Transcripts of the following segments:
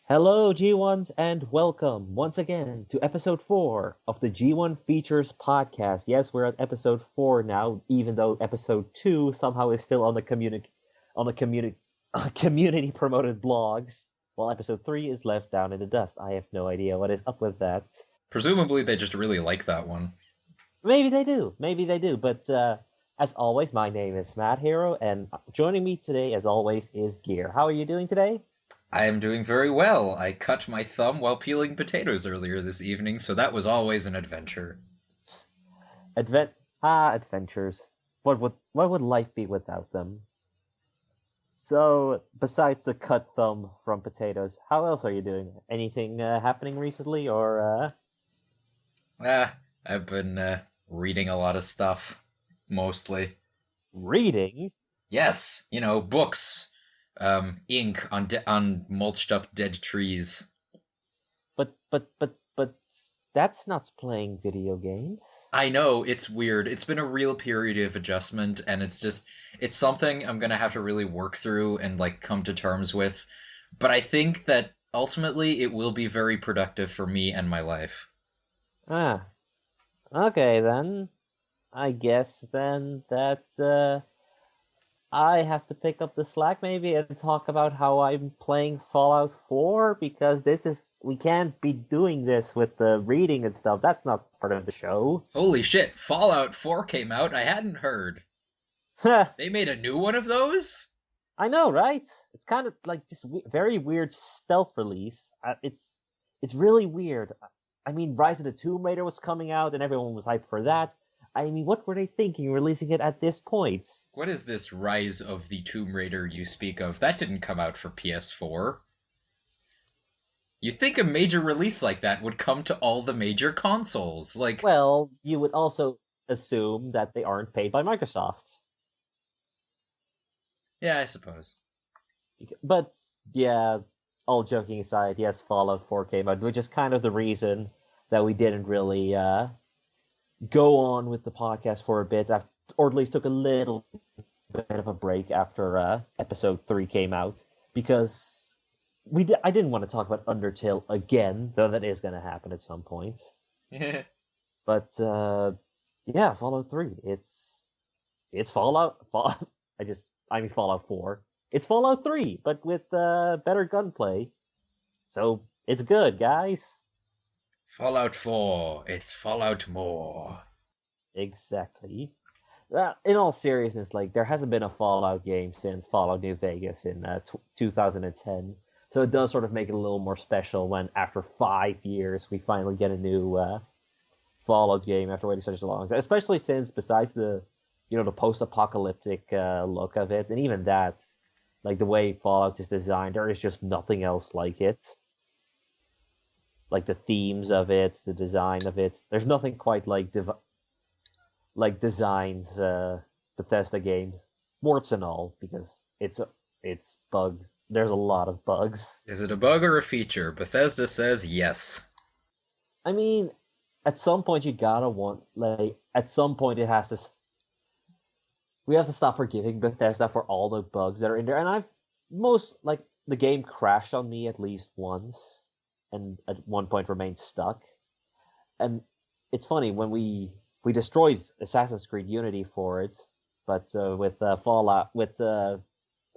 Hello, G1s, and welcome once again to episode 4 of the G1 Features podcast. Yes, we're at episode 4 now, even though episode 2 somehow is still on the community promoted blogs, while episode 3 is left down in the dust. I have no idea what is up with that. Presumably, they just really like that one. Maybe they do, but as always, my name is Matt Hero, and joining me today, as always, is Gear. How are you doing today? I am doing very well. I cut my thumb while peeling potatoes earlier this evening, so that was always an adventure. Adventures. What would life be without them? So, besides the cut thumb from potatoes, how else are you doing? Anything happening recently, or I've been reading a lot of stuff, mostly. reading? Yes, books, ink on mulched up dead trees. But that's not playing video games. I know, it's weird. It's been a real period of adjustment, and it's something I'm gonna have to really work through and like come to terms with. But I think that ultimately it will be very productive for me and my life. Ah, okay then. I guess then that I have to pick up the slack maybe and talk about how I'm playing Fallout 4 because we can't be doing this with the reading and stuff. That's not part of the show. Holy shit, Fallout 4 came out. I hadn't heard. They made a new one of those? I know, right? It's kind of like this very weird stealth release. It's really weird. I mean, Rise of the Tomb Raider was coming out, and everyone was hyped for that. I mean, what were they thinking releasing it at this point? What is this Rise of the Tomb Raider you speak of? That didn't come out for PS4. You'd think a major release like that would come to all the major consoles. Like, Well, you would also assume that they aren't paid by Microsoft. yeah, I suppose. But yeah, all joking aside, yes, Fallout 4 came out, which is kind of the reason that we didn't really go on with the podcast for a bit, after, or at least took a little bit of a break after episode 3 came out, because I didn't want to talk about Undertale again, though that is going to happen at some point. But yeah, Fallout 3, it's I mean Fallout 4. It's Fallout 3, but with better gunplay. So it's good, guys. Fallout 4, it's Fallout more. Exactly. In all seriousness, like there hasn't been a Fallout game since Fallout New Vegas in 2010. So it does sort of make it a little more special when, after 5 years, we finally get a new Fallout game after waiting such long. Especially since, besides the post-apocalyptic look of it, and even that, like the way Fallout is designed, there is just nothing else like it. Like the themes of it, the design of it, there's nothing quite like designs Bethesda games, warts and all, because it's bugs. There's a lot of bugs. Is it a bug or a feature? Bethesda says yes. I mean, at some point you gotta want like at some point it has to. We have to stop forgiving Bethesda for all the bugs that are in there, and I've most like the game crashed on me at least once, and at one point remained stuck. And it's funny when we destroyed Assassin's Creed Unity for it, but with Fallout, with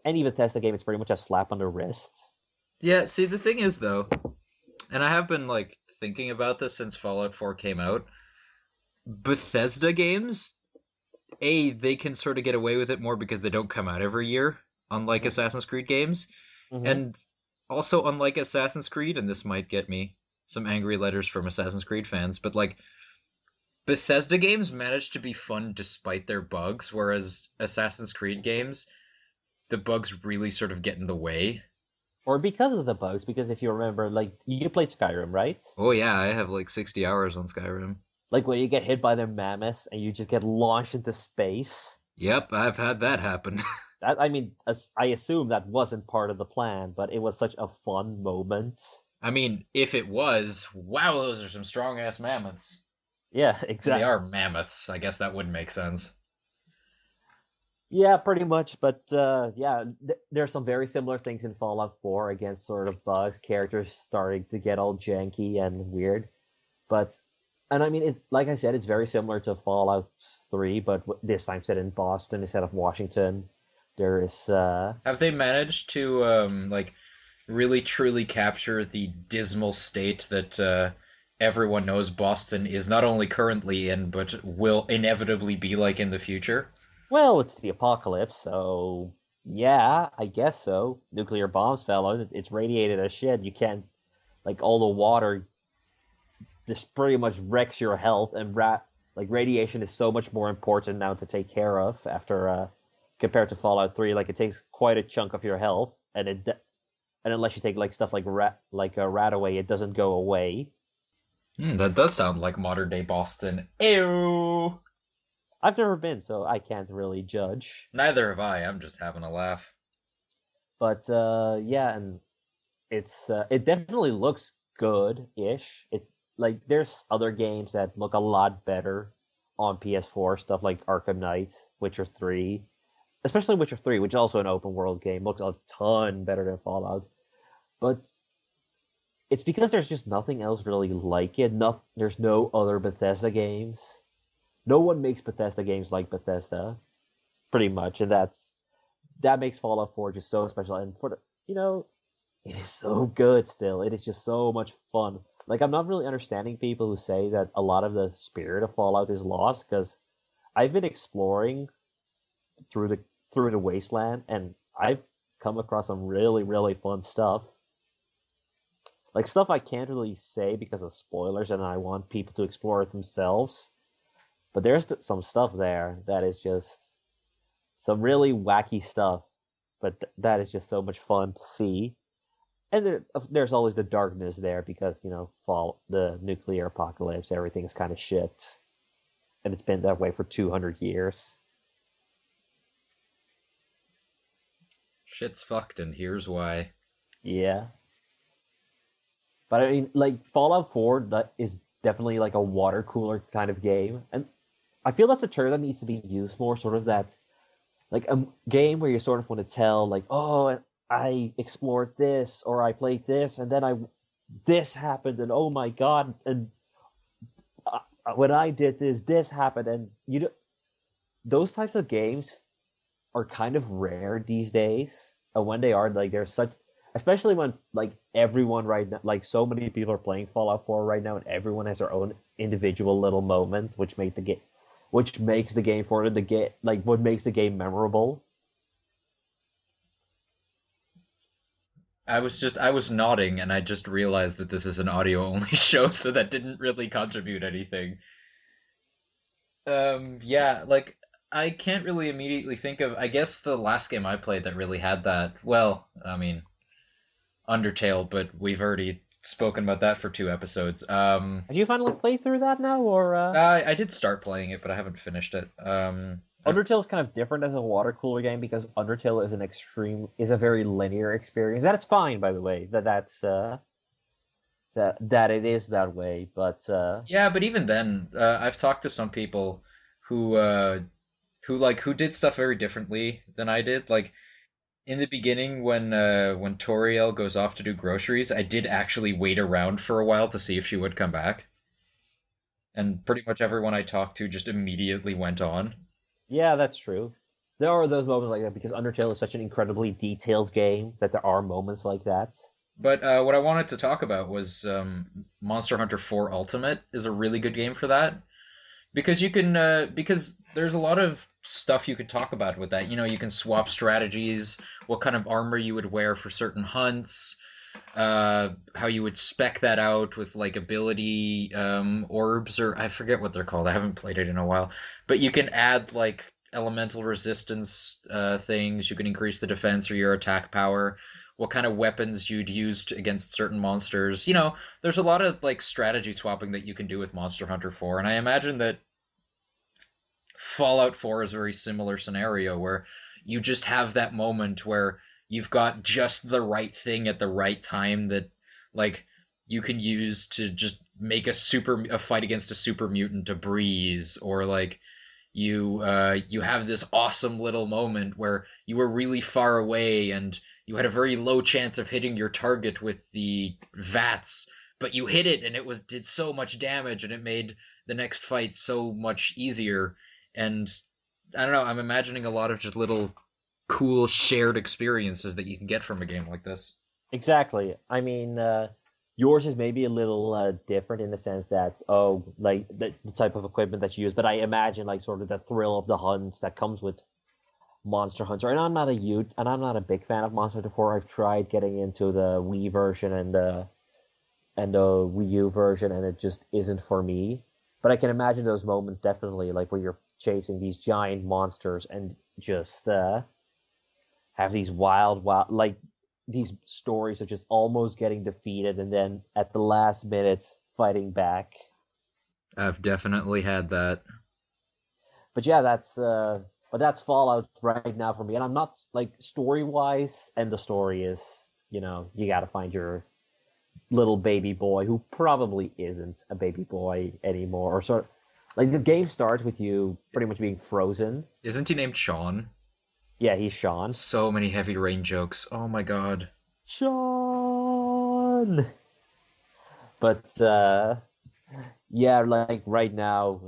any Bethesda game, it's pretty much a slap on the wrist. Yeah, see, the thing is, though, and I have been, like, thinking about this since Fallout 4 came out, Bethesda games, they can sort of get away with it more because they don't come out every year, unlike Assassin's Creed games. Mm-hmm. And also, unlike Assassin's Creed, and this might get me some angry letters from Assassin's Creed fans, but like Bethesda games manage to be fun despite their bugs, whereas Assassin's Creed games, the bugs really sort of get in the way. Or because of the bugs, because if you remember, like you played Skyrim, right? Oh yeah, I have like 60 hours on Skyrim. Like when you get hit by the mammoth and you just get launched into space. Yep, I've had that happen. That I mean, I assume that wasn't part of the plan, but it was such a fun moment. I mean, if it was, wow, those are some strong ass mammoths. Yeah, And they exactly. are mammoths. I guess that would make sense. Yeah, pretty much. But yeah, there's some very similar things in Fallout 4 against sort of bugs, characters starting to get all janky and weird. But and I mean, it's like I said, it's very similar to Fallout 3, but this time set in Boston instead of Washington. There is Have they managed to like really truly capture the dismal state that everyone knows Boston is not only currently in, but will inevitably be like in the future? well, it's the apocalypse, so yeah, I guess so. Nuclear bombs fell on it. It's radiated as shit. You can't like all the water just pretty much wrecks your health, and like radiation is so much more important now to take care of after compared to Fallout 3. Like it takes quite a chunk of your health, and unless you take like stuff like a rat away, it doesn't go away. That does sound like modern day Boston. Ew. I've never been, so I can't really judge. Neither have I. I'm just having a laugh. But yeah, and it definitely looks good-ish. It like there's other games that look a lot better on PS4, stuff like Arkham Knight, Witcher 3, especially Witcher 3, which is also an open world game, looks a ton better than Fallout. But it's because there's just nothing else really like it. There's no other Bethesda games. No one makes Bethesda games like Bethesda, pretty much, and that makes Fallout 4 just so special. And for it is so good still. It is just so much fun. Like I'm not really understanding people who say that a lot of the spirit of Fallout is lost because I've been exploring through the wasteland and I've come across some really really fun stuff. Like stuff I can't really say because of spoilers and I want people to explore it themselves. But there's some stuff there that is just some really wacky stuff, but that is just so much fun to see. And there's always the darkness there because fall the nuclear apocalypse, everything is kind of shit, and it's been that way for 200 years. Shit's fucked, and here's why. Yeah, but I mean, like Fallout 4 that is definitely like a water cooler kind of game, and I feel that's a term that needs to be used more. Sort of that like a game where you sort of want to tell like, oh, I explored this or I played this, and then I this happened, and oh my god, and when I did this, this happened, and those types of games are kind of rare these days. And when they are, like, there's such, especially when like everyone right now, like so many people are playing Fallout 4 right now, and everyone has their own individual little moments, which makes the game for the game, like what makes the game memorable. I was nodding and I just realized that this is an audio only show, so that didn't really contribute anything. Yeah, like I can't really immediately think of, I guess the last game I played that really had that, well, I mean, Undertale, but we've already spoken about that for two episodes. Have you finally played through that now, or I did start playing it, but I haven't finished it. Undertale is kind of different as a water cooler game because Undertale is a very linear experience. That it's fine, by the way. That it is that way, but Yeah, but even then, I've talked to some people who who did stuff very differently than I did. Like in the beginning, when Toriel goes off to do groceries, I did actually wait around for a while to see if she would come back, and pretty much everyone I talked to just immediately went on. yeah, that's true. There are those moments like that because Undertale is such an incredibly detailed game that there are moments like that. But what I wanted to talk about was Monster Hunter 4 Ultimate is a really good game for that. Because you can because there's a lot of stuff you could talk about with that. You know, you can swap strategies, what kind of armor you would wear for certain hunts, how you would spec that out with like ability orbs, or I forget what they're called. I haven't played it in a while. But you can add like elemental resistance things. You can increase the defense or your attack power. What kind of weapons you'd use against certain monsters. You know, there's a lot of like strategy swapping that you can do with Monster Hunter 4, and I imagine that Fallout 4 is a very similar scenario where you just have that moment where you've got just the right thing at the right time that like you can use to just make a fight against a super mutant a breeze, or like You have this awesome little moment where you were really far away and you had a very low chance of hitting your target with the vats, but you hit it and it was did so much damage and it made the next fight so much easier. And I don't know, I'm imagining a lot of just little cool shared experiences that you can get from a game like this. Exactly. I mean, yours is maybe a little different in the sense that, oh, like the type of equipment that you use, but I imagine like sort of the thrill of the hunt that comes with Monster Hunter. And I'm not a big fan of Monster Hunter 4. I've tried getting into the Wii version and the Wii U version, and it just isn't for me. But I can imagine those moments definitely, like where you're chasing these giant monsters and just have these wild, like these stories of just almost getting defeated and then at the last minute fighting back. I've definitely had that. But yeah, that's Fallout right now for me. And I'm not like story wise, and the story is, you got to find your little baby boy who probably isn't a baby boy anymore, or sort of like the game starts with you pretty much being frozen. Isn't he named Sean? Yeah, he's Sean. So many Heavy Rain jokes. Oh my god. Sean. But yeah, like right now,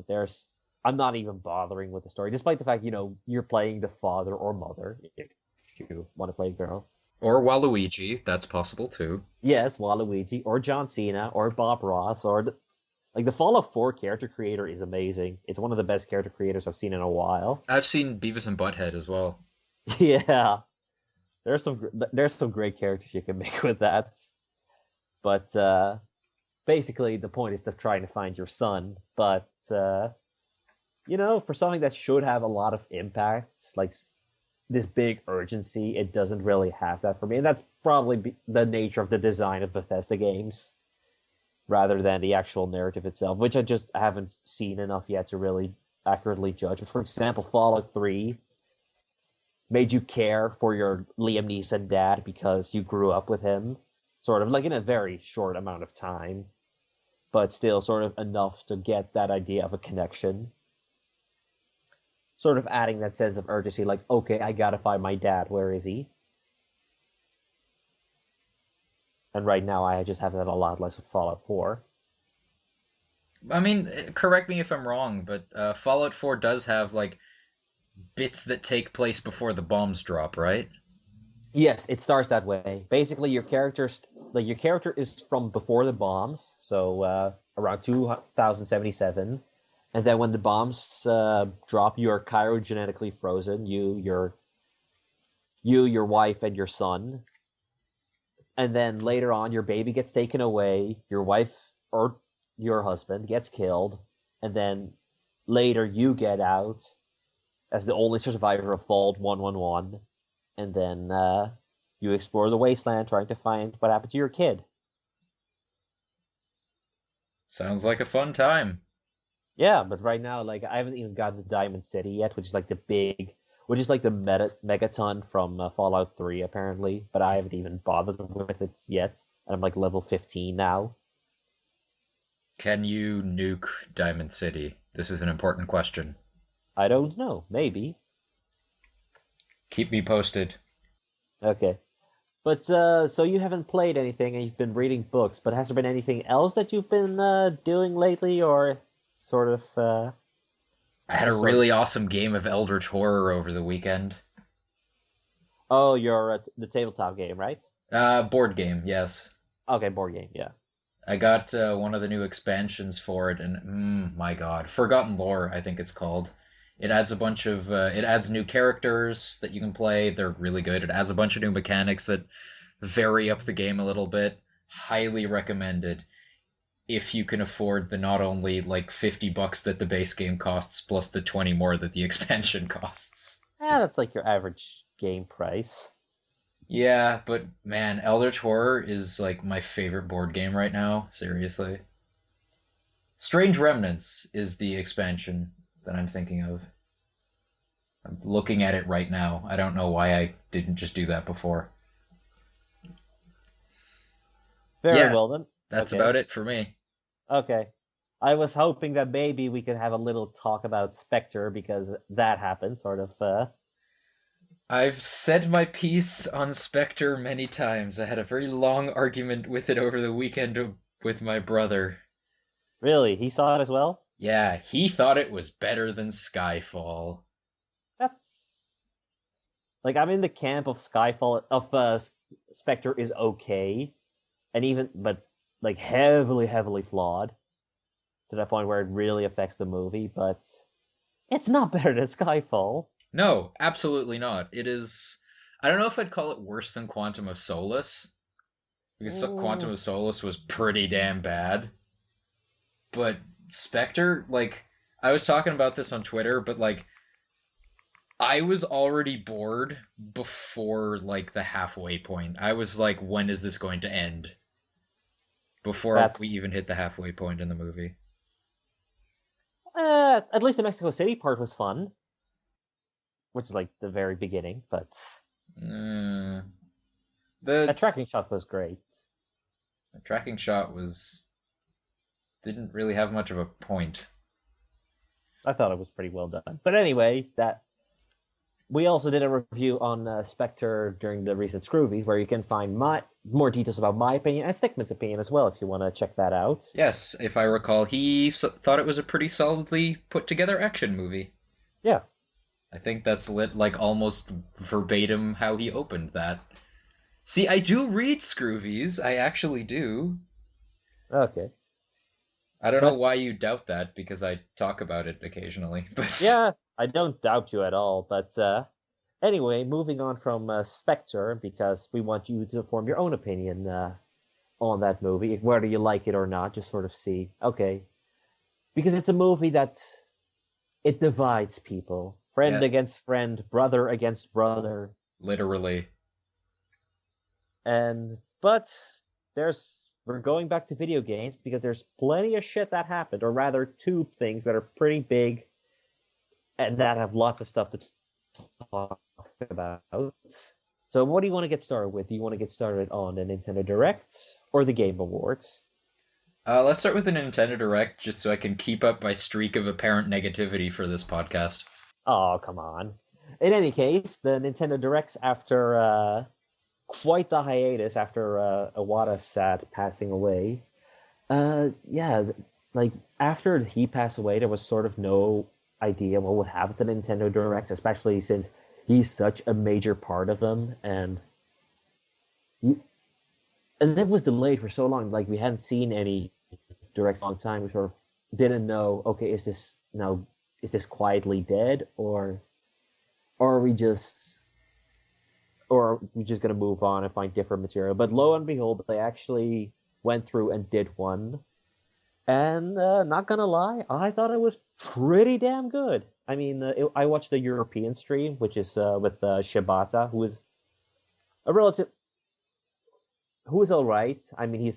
I'm not even bothering with the story, despite the fact you're playing the father or mother if you want to play a girl. Or Waluigi, that's possible too. Yes, Waluigi or John Cena or Bob Ross like the Fallout 4 character creator is amazing. It's one of the best character creators I've seen in a while. I've seen Beavis and Butthead as well. Yeah, there's some great characters you can make with that. But basically, the point is to trying to find your son. But for something that should have a lot of impact, like this big urgency, it doesn't really have that for me. And that's probably the nature of the design of Bethesda games rather than the actual narrative itself, which I just haven't seen enough yet to really accurately judge. But for example, Fallout 3 made you care for your Liam Neeson dad because you grew up with him, sort of like in a very short amount of time, but still sort of enough to get that idea of a connection. Sort of adding that sense of urgency, like, okay, I gotta find my dad. Where is he? And right now, I just have that a lot less with Fallout 4. I mean, correct me if I'm wrong, but Fallout 4 does have like bits that take place before the bombs drop, right? Yes, it starts that way. Basically, your character is from before the bombs, so around 2077, and then when the bombs drop, you are cryogenetically frozen. Your wife, and your son, and then later on, your baby gets taken away. Your wife or your husband gets killed, and then later you get out as the only survivor of Vault 111, and then you explore the wasteland trying to find what happened to your kid. Sounds like a fun time. Yeah, but right now, like I haven't even gotten to Diamond City yet, which is like the megaton from Fallout 3, apparently. But I haven't even bothered with it yet, and I'm like level 15 now. Can you nuke Diamond City? This is an important question. I don't know, maybe. Keep me posted. Okay, but so you haven't played anything, and you've been reading books. But has there been anything else that you've been doing lately, or sort of I had a just sort of? really awesome game of Eldritch Horror over the weekend. Oh, you're at the tabletop game, right? Board game, yes. Okay, board game, yeah. I got one of the new expansions for it, and my god, Forgotten Lore, I think it's called. It adds new characters that you can play. They're really good. It adds a bunch of new mechanics that vary up the game a little bit. Highly recommended if you can afford the not only like $50 that the base game costs plus the 20 more that the expansion costs. Yeah, that's like your average game price. Yeah, but man, Eldritch Horror is like my favorite board game right now. Seriously. Strange Remnants is the expansion that I'm thinking of. I'm looking at it right now. I don't know why I didn't just do that before. Very Yeah, well then. that's Okay. about it for me. Okay. I was hoping that maybe we could have a little talk about Spectre because that happened, sort of. I've said my piece on Spectre many times. I had a very long argument with it over the weekend with my brother. Really, he saw it as well. Yeah, he thought it was better than Skyfall. That's like I'm in the camp of Skyfall of Spectre is okay, and even but like heavily flawed to that point where it really affects the movie. But it's not better than Skyfall. No, absolutely not. It is. I don't know if I'd call it worse than Quantum of Solace, because Quantum Mm, of Solace was pretty damn bad. But Spectre, like, I was talking about this on Twitter, but like, I was already bored before like the halfway point. I was like, when is this going to end? Before we even hit the that's halfway point in the movie. at least the Mexico City part was fun, which is like the very beginning. But Uh, that the, tracking shot was great. the tracking shot was didn't really have much of a point. I thought it was pretty well done. But anyway, that we also did a review on Spectre during the recent Scroovies, where you can find my more details about my opinion and Stickman's opinion as well, if you want to check that out. Yes, if I recall, he thought it was a pretty solidly put together action movie. Yeah. I think that's lit like almost verbatim how he opened that. See, I do read Scroovies. I actually do. Okay. I don't know But why you doubt that because I talk about it occasionally, but yeah, I don't doubt you at all. But anyway, moving on from Spectre, because we want you to form your own opinion on that movie, whether you like it or not. Just sort of see, okay, because it's a movie that it divides people, friend yeah, against friend, brother against brother, literally. and but there's we're going back to video games because there's plenty of shit that happened, or rather, two things that are pretty big and that have lots of stuff to talk about. So, what do you want to get started with? Do you want to get started on the Nintendo Direct or the Game Awards? Let's start with the Nintendo Direct just so I can keep up my streak of apparent negativity for this podcast. Oh, come on. In any case, the Nintendo Directs after quite the hiatus after Iwata sat passing away. Yeah, like after he passed away, there was sort of no idea what would happen to Nintendo Directs, especially since he's such a major part of them, he, and it was delayed for so long. Like we hadn't seen any Directs in a long time. We sort of didn't know. Okay, is this now? Is this quietly dead, or are we just or are we just gonna move on and find different material? But lo and behold, they actually went through and did one. And not gonna lie, I thought it was pretty damn good. I mean, I watched the European stream, which is with Shibata, who is a relative, who is all right. I mean,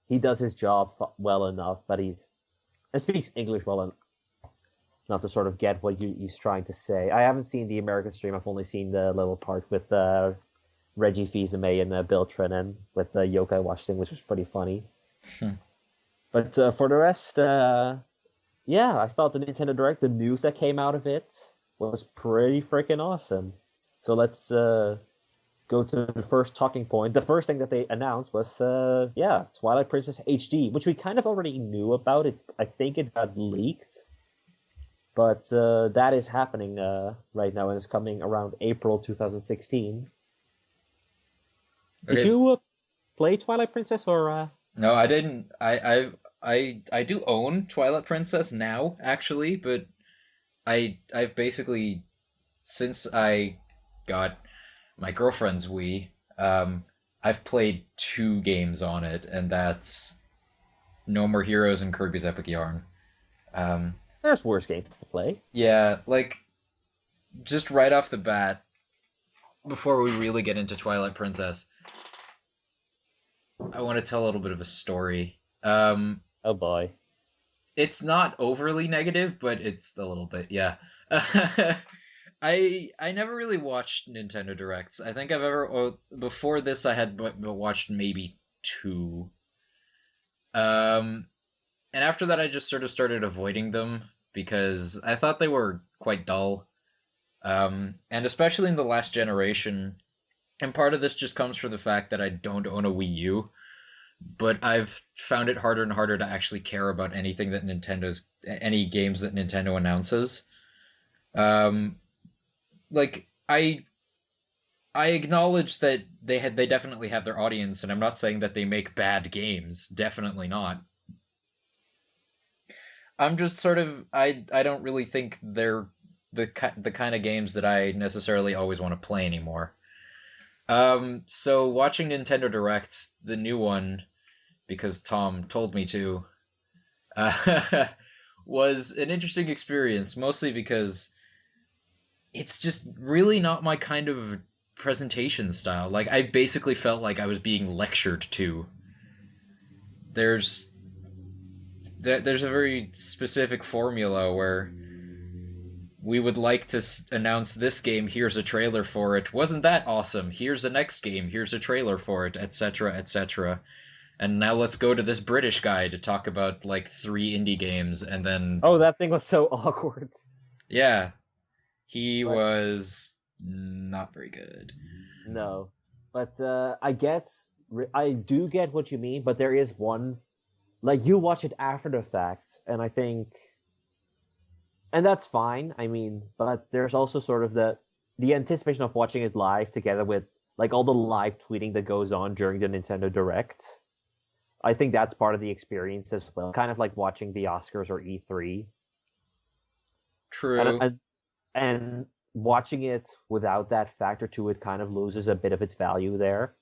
he does his job well enough, but he and speaks English well enough to sort of get what he's trying to say. I haven't seen the American stream. I've only seen the little part with Reggie Fils-Aimé and Bill Trennan with Yokai Watch thing, which was pretty funny. But for the rest, yeah, I thought the Nintendo Direct, the news that came out of it, was pretty freaking awesome. So let's go to the first talking point. The first thing that they announced was, yeah, Twilight Princess HD, which we kind of already knew about. It, I think it got leaked, but that is happening right now, and it's coming around April 2016. Did Okay, you play Twilight Princess or? no, I didn't. I do own Twilight Princess now, actually, but I've basically since I got my girlfriend's Wii, I've played two games on it, and that's No More Heroes and Kirby's Epic Yarn. Um, There's worse games to play. yeah, like just right off the bat, before we really get into Twilight Princess, I want to tell a little bit of a story. Oh boy. It's not overly negative, but it's a little bit, yeah. I never really watched Nintendo Directs. I think I've ever before this I had watched maybe two. Um and after that, I just sort of started avoiding them because I thought they were quite dull. And especially in the last generation, and part of this just comes from the fact that I don't own a Wii U, but I've found it harder and harder to actually care about any games that Nintendo announces. Um, like I acknowledge that they definitely have their audience, and I'm not saying that they make bad games. Definitely not. I'm just sort of I don't really think they're the kind of games that I necessarily always want to play anymore. So watching Nintendo Direct, the new one, because Tom told me to, uh, was an interesting experience, mostly because it's just really not my kind of presentation style. Like I basically felt like I was being lectured to. There's there's a very specific formula where we would like to announce this game. Here's a trailer for it. Wasn't that awesome? Here's the next game. Here's a trailer for it, etc., etc. And now let's go to this British guy to talk about like three indie games, and then Oh, that thing was so awkward. yeah, he But was not very good. no, but I do get what you mean. But there is one, like you watch it after the fact, and I think, and that's fine. I mean, but there's also sort of the anticipation of watching it live together with like all the live tweeting that goes on during the Nintendo Direct. I think that's part of the experience as well. Kind of like watching the Oscars or E3, and True. and, and watching it without that factor to it kind of loses a bit of its value there.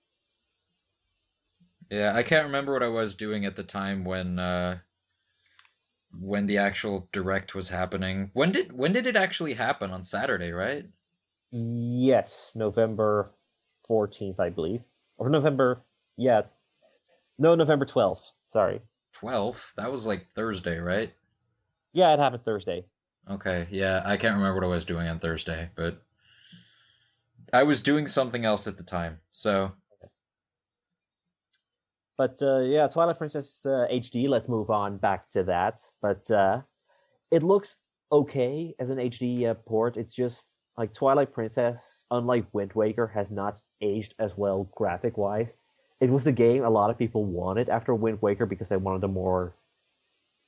Yeah, I can't remember what I was doing at the time when the actual direct was happening. When did it actually happen? On Saturday, right? Yes, November 14th, I believe, or November. Yeah, no, November 12th. Sorry. 12th? That was like Thursday, right? Yeah, it happened Thursday. Okay, yeah, I can't remember what I was doing on Thursday, but I was doing something else at the time. So, But yeah, Twilight Princess HD. Let's move on back to that. But it looks okay as an HD port. It's just like Twilight Princess, unlike Wind Waker, has not aged as well graphic wise. It was the game a lot of people wanted after Wind Waker because they wanted a more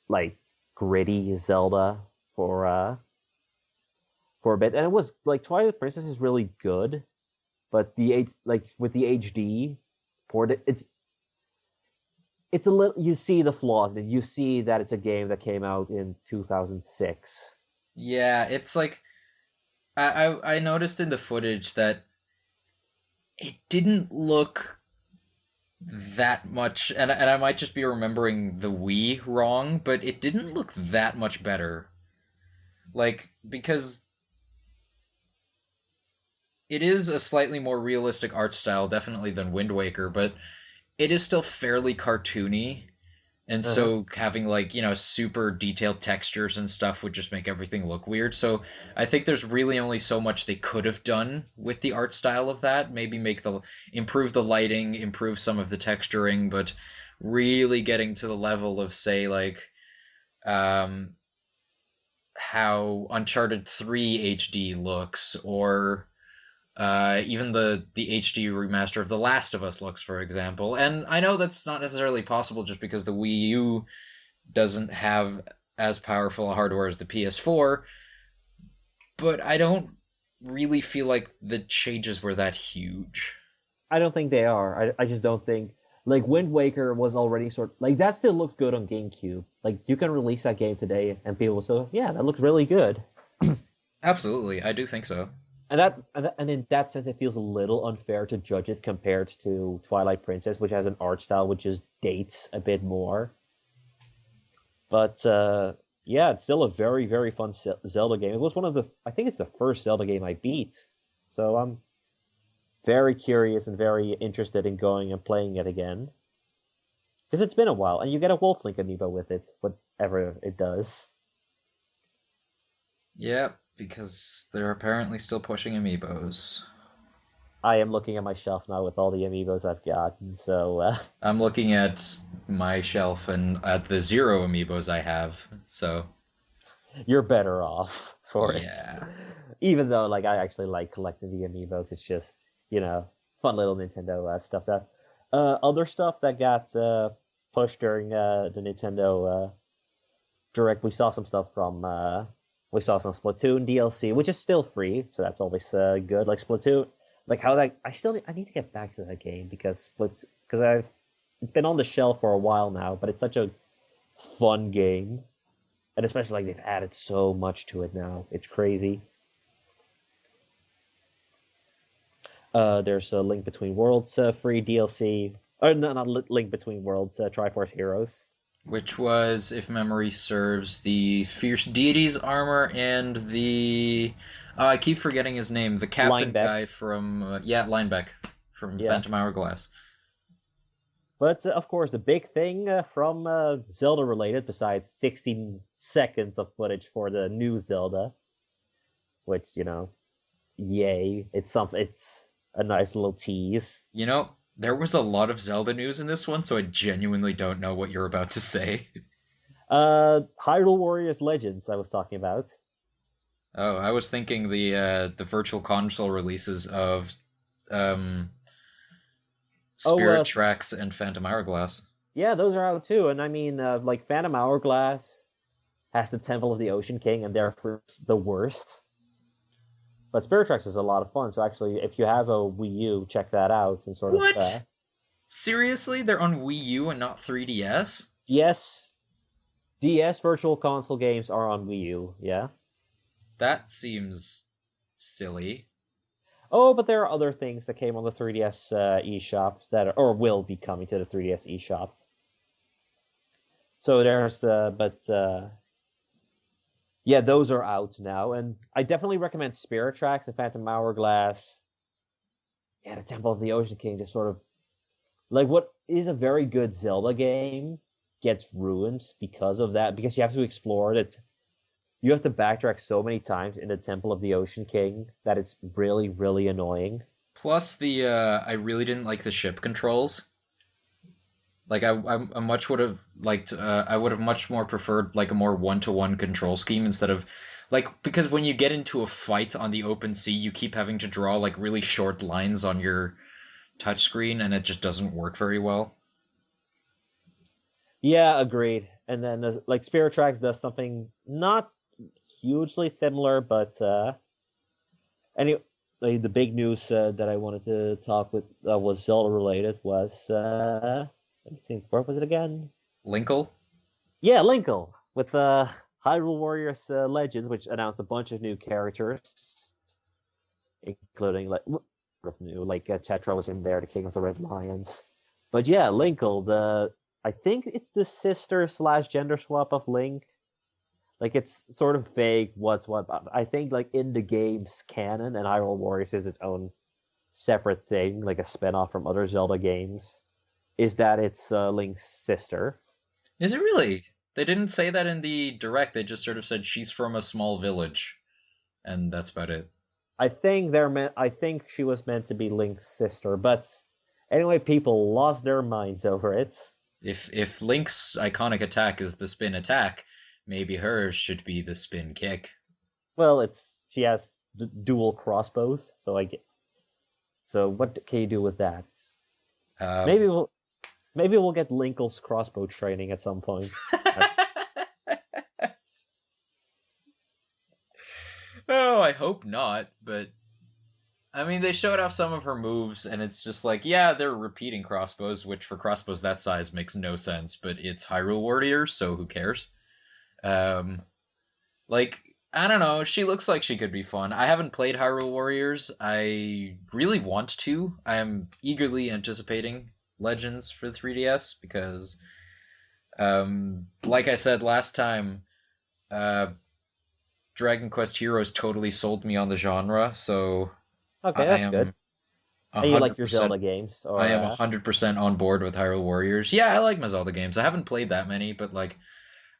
like gritty Zelda for a bit, and it was like Twilight Princess is really good, but like with the HD port, it's a little you see the flaws in it. You see that it's a game that came out in 2006. yeah, it's like I noticed in the footage that it didn't look that much, and I might just be remembering the Wii wrong, but it didn't look that much better. Like because it is a slightly more realistic art style, definitely than Wind Waker, but it is still fairly cartoony. And Uh-huh. so having like, super detailed textures and stuff would just make everything look weird. So I think there's really only so much they could have done with the art style of that. Maybe improve the lighting, improve some of the texturing, but really getting to the level of say like um how Uncharted 3 HD looks, or even the HD remaster of The Last of Us looks, for example. And I know that's not necessarily possible just because the Wii U doesn't have as powerful a hardware as the PS4, but I don't really feel like the changes were that huge. I don't think they are. I just don't think like Wind Waker was already like that still looks good on GameCube. Like you can release that game today and people will say, yeah, that looks really good. Absolutely, I do think so. And in that sense, it feels a little unfair to judge it compared to Twilight Princess, which has an art style which just dates a bit more. But yeah, it's still a very very fun Zelda game. It was one of the I think it's the first Zelda game I beat, so I'm very curious and very interested in going and playing it again because it's been a while, and you get a Wolf Link amiibo with it, whatever it does. Yeah, because they're apparently still pushing amiibos. I am looking at my shelf now with all the amiibos I've gotten. So I'm looking at my shelf and at the zero amiibos I have. So you're better off for it. yeah. Even though, like, I actually like collecting the amiibos. It's just, fun little Nintendo stuff. That other stuff that got pushed during the Nintendo Direct. We saw some stuff from. We saw some Splatoon DLC, which is still free, so that's always good. Like Splatoon, like how that I need to get back to that game because I've it's been on the shelf for a while now, but it's such a fun game, and especially like they've added so much to it now. It's crazy. There's a Link Between Worlds free DLC. Or no, not Link Between Worlds. Triforce Heroes. Which was, if memory serves, the Fierce Deities armor and the. I keep forgetting his name. The captain Lineback. guy from. Yeah, Lineback from Yeah. Phantom Hourglass. But of course, the big thing from Zelda related, besides 16 seconds of footage for the new Zelda, which yay! It's something. It's a nice little tease. You know, there was a lot of Zelda news in this one, so I genuinely don't know what you're about to say. Hyrule Warriors Legends. I was talking about. Oh, I was thinking the virtual console releases of um Oh, Spirit Tracks and Phantom Hourglass. yeah, those are out too. And I mean, like Phantom Hourglass has the Temple of the Ocean King, and therefore it's the worst. But Spirit Tracks is a lot of fun. So actually, if you have a Wii U, check that out and sort of What? Seriously? They're on Wii U and not 3DS? DS DS Virtual Console games are on Wii U. Yeah. That seems silly. Oh, but there are other things that came on the 3DS eShop or will be coming to the 3DS eShop. So there's but yeah, those are out now, and I definitely recommend Spirit Tracks and Phantom Hourglass. Yeah, the Temple of the Ocean King just sort of like what is a very good Zelda game gets ruined because of that, because you have to explore it. You have to backtrack so many times in the Temple of the Ocean King that it's really, really annoying. Plus, I really didn't like the ship controls. Like, I much would have liked, I would have much more preferred, like, a more one-to-one control scheme instead of, like, because when you get into a fight on the open sea, you keep having to draw, like, really short lines on your touchscreen, and it just doesn't work very well. Yeah, agreed. And then like Spirit Tracks does something not hugely similar, but anyway, the big news that I wanted to talk with was Zelda related was let me think, where was it again? Linkle? Yeah, Linkle with Hyrule Warriors Legends, which announced a bunch of new characters, including like Tetra was in there, the King of the Red Lions. But yeah, Linkle, I think it's the sister slash gender swap of Link. Like it's sort of vague what's what. But I think like in the game's canon, and Hyrule Warriors is its own separate thing, like a spinoff from other Zelda games, is that it's Link's sister. Is it really? They didn't say that in the direct, they just sort of said she's from a small village, and that's about it. I think she was meant to be Link's sister, but anyway, people lost their minds over it. If Link's iconic attack is the spin attack, maybe hers should be the spin kick. Well, it's she has dual crossbows, so what can you do with that? Um, Maybe we'll get Linkle's crossbow training at some point. oh, I hope not, but I mean, they showed off some of her moves, and it's just like, yeah, they're repeating crossbows, which for crossbows that size makes no sense, but it's Hyrule Warriors, so who cares? Um, like, I don't know, she looks like she could be fun. I haven't played Hyrule Warriors. I really want to. I am eagerly anticipating Legends for the 3DS because, like I said last time, uh, Dragon Quest Heroes totally sold me on the genre, so Okay, I that's good. am a And you like hundred your Zelda percent. games, I or am 100% on board with Hyrule Warriors. Yeah, I like my Zelda games. I haven't played that many, but like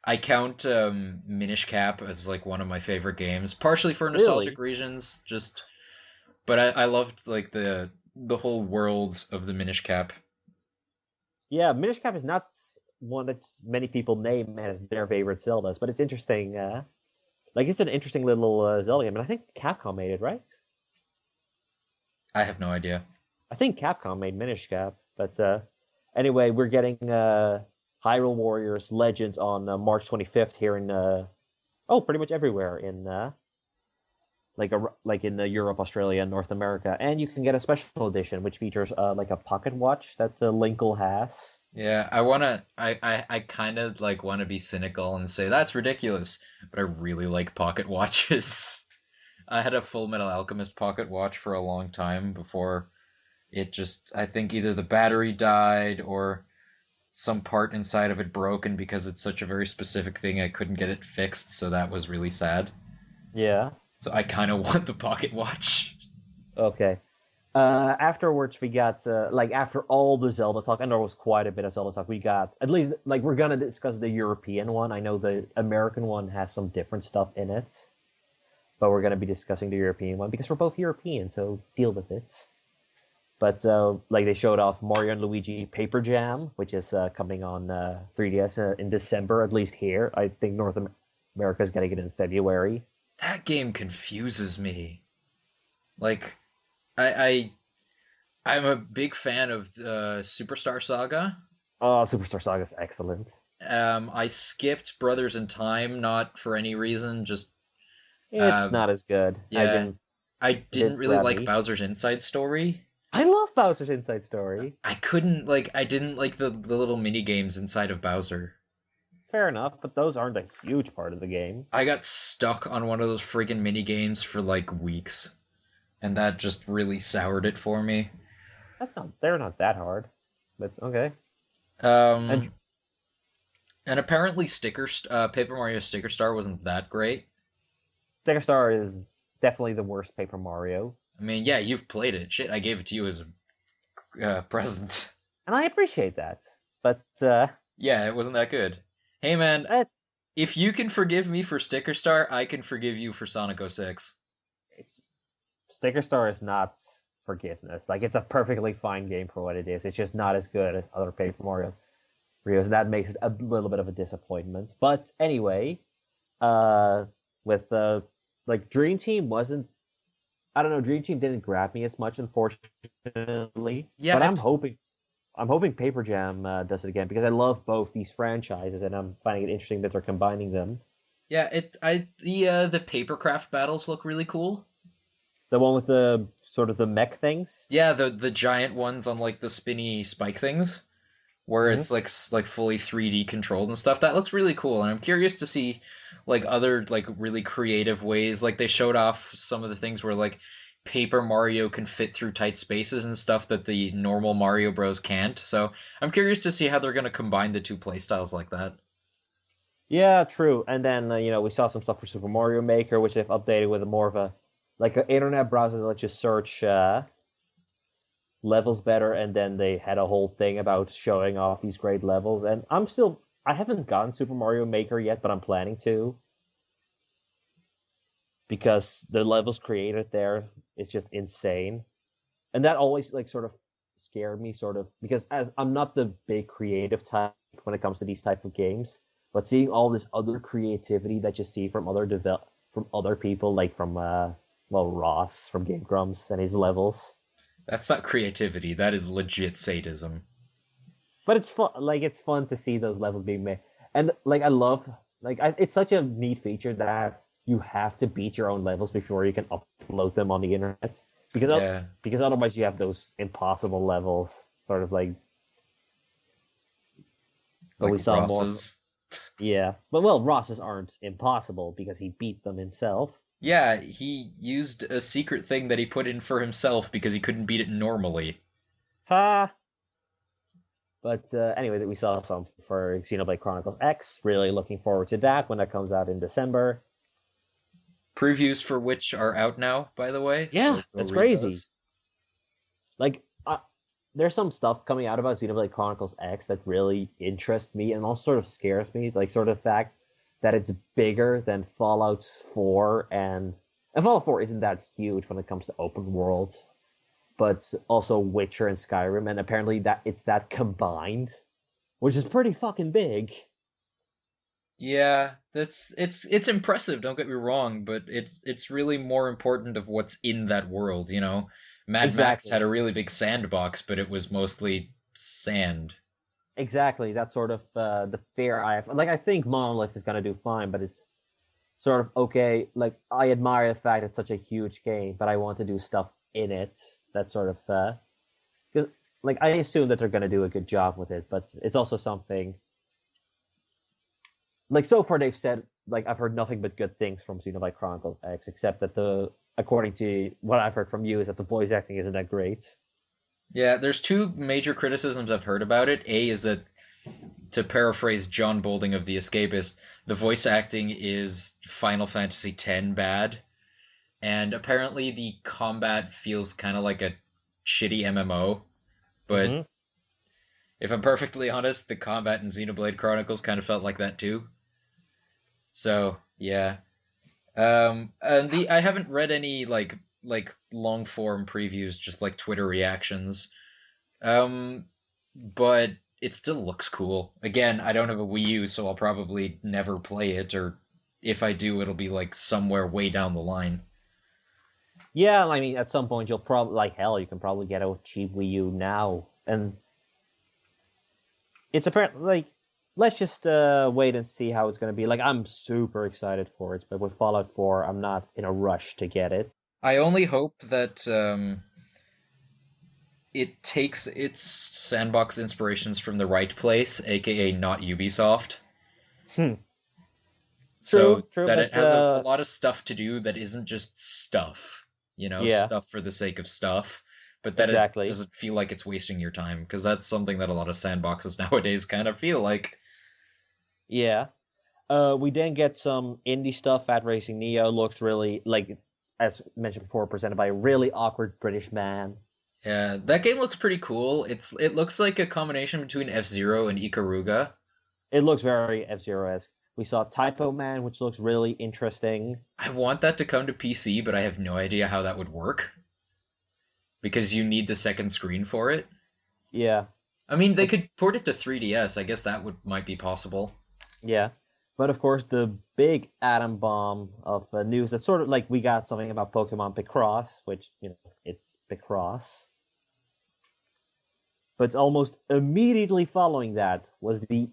I count Minish Cap as like one of my favorite games, partially for really? nostalgic reasons. Just But I loved like the whole worlds of the Minish Cap. Yeah, Minish Cap is not one that many people name as their favorite Zeldas, but it's interesting. Like it's an interesting little Zelda game, and I think Capcom made it, right? I have no idea. I think Capcom made Minish Cap, but anyway, we're getting Hyrule Warriors Legends on March 25th here in pretty much everywhere in like in Europe, Australia, and North America, and you can get a special edition which features like a pocket watch that Linkle has. Yeah, I kind of like want to be cynical and say that's ridiculous, but I really like pocket watches. I had a Full Metal Alchemist pocket watch for a long time before it just, I think either the battery died or some part inside of it broken because it's such a very specific thing. I couldn't get it fixed, so that was really sad. Yeah. So I kind of want the pocket watch. Okay. Afterwards, we got like after all the Zelda talk, and there was quite a bit of Zelda talk. We got at least like we're gonna discuss the European one. I know the American one has some different stuff in it, but we're gonna be discussing the European one because we're both European, so deal with it. But like they showed off Mario and Luigi Paper Jam, which is coming on 3DS in December, at least here. I think America is getting it in February. That game confuses me. Like I I'm a big fan of Superstar Saga. Oh, Superstar Saga is excellent. I skipped Brothers in Time, not for any reason, just It's um, not as good. yeah. I It didn't didn't really grab like me. Bowser's Inside Story. I love Bowser's Inside Story. I couldn't like I didn't like the little mini games inside of Bowser. Fair enough, but those aren't a huge part of the game. I got stuck on one of those friggin' mini games for like weeks, and that just really soured it for me. They're not that hard, but okay. And Um, and apparently Paper Mario Sticker Star wasn't that great. Sticker Star is definitely the worst Paper Mario, I mean, yeah, you've played it. Shit, I gave it to you as a present. and I appreciate that. But Yeah, it wasn't that good. Hey man, eh, if you can forgive me for Sticker Star, I can forgive you for Sonic 06. it's, Sticker Star is not forgiveness. Like it's a perfectly fine game for what it is. It's just not as good as other Paper Mario Rios, and that makes it a little bit of a disappointment. But anyway, uh, with like Dream Team wasn't. I don't know. Dream Team didn't grab me as much, unfortunately. Yeah, But I'm hoping Paper Jam does it again because I love both these franchises, and I'm finding it interesting that they're combining them. yeah, the papercraft battles look really cool. The one with the sort of the mech things. Yeah, the giant ones on like the spinny spike things, where Mm-hmm. it's like like fully 3D controlled and stuff. That looks really cool, and I'm curious to see like other like really creative ways. Like they showed off some of the things where like Paper Mario can fit through tight spaces and stuff that the normal Mario Bros can't. So I'm curious to see how they're gonna combine the two playstyles like that. Yeah, true. And then we saw some stuff for Super Mario Maker, which they've updated with a more of a like an internet browser that lets you search levels better. And then they had a whole thing about showing off these great levels. And I haven't gotten Super Mario Maker yet, but I'm planning to because the levels created there is just insane. And that always like sort of scared me sort of because as I'm not the big creative type when it comes to these type of games, but seeing all this other creativity that you see from from other people like from Ross from Game Grumps and his levels. That's not creativity. That is legit sadism. But it's fun to see those levels being made. And like I love it's such a neat feature that you have to beat your own levels before you can upload them on the internet Yeah, because otherwise you have those impossible levels sort of like. But like we saw more. Ross's. Yeah, but well, Ross's aren't impossible because he beat them himself. Yeah, he used a secret thing that he put in for himself because he couldn't beat it normally. Ha! But anyway, we saw some for Xenoblade Chronicles X. Really looking forward to that when that comes out in December. Previews for which are out now, by the way, Yeah, so go it's read crazy. those. Like, there's some stuff coming out about Xenoblade Chronicles X that really interests me and also sort of scares me. Like, sort of the fact that it's bigger than Fallout 4 and And Fallout 4 isn't that huge when it comes to open worlds, but also Witcher and Skyrim, and apparently that it's that combined, which is pretty fucking big. Yeah, it's impressive, don't get me wrong, but it's really more important of what's in that world, you know? Mad Max had Exactly. a really big sandbox, but it was mostly sand. Exactly. That's sort of the fear I have. Like, I think Monolith is going to do fine, but it's sort of okay. Like, I admire the fact it's such a huge game, but I want to do stuff in it. That sort of because like I assume that they're going to do a good job with it, but it's also something like so far they've said like I've heard nothing but good things from Xenoblade Chronicles X, except that the according to what I've heard from you is that the voice acting isn't that great. Yeah, there's two major criticisms I've heard about it. A is that, to paraphrase John Bolding of The Escapist, the voice acting is Final Fantasy X bad, and apparently the combat feels kind of like a shitty MMO. But Mm-hmm. if I'm perfectly honest, the combat in Xenoblade Chronicles kind of felt like that too. So yeah, and the I haven't read any like long form previews, just like Twitter reactions. But it still looks cool. Again, I don't have a Wii U, so I'll probably never play it, or if I do, it'll be like somewhere way down the line. Yeah, I mean, at some point you'll probably like hell. You can probably get a cheap Wii U now, and it's apparently like let's just wait and see how it's going to be. Like, I'm super excited for it, but with Fallout 4, I'm not in a rush to get it. I only hope that it takes its sandbox inspirations from the right place, aka not Ubisoft, Hmm. so True, true, that it but has a lot of stuff to do that isn't just stuff, you know, yeah, stuff for the sake of stuff, but that it exactly. doesn't feel like it's wasting your time, because that's something that a lot of sandboxes nowadays kind of feel like. Yeah. We then get some indie stuff. At Racing Neo looks really like, as mentioned before, presented by a really awkward British man. Yeah, that game looks pretty cool. It looks like a combination between F-Zero and Ikaruga. It looks very F-Zero-esque. We saw Typo Man, which looks really interesting. I want that to come to PC, but I have no idea how that would work because you need the second screen for it. Yeah, I mean, they but could port it to 3DS. I guess that would might be possible. yeah, but of course the big atom bomb of news that sort of like we got something about Pokemon Picross, which it's Picross, but almost immediately following that was the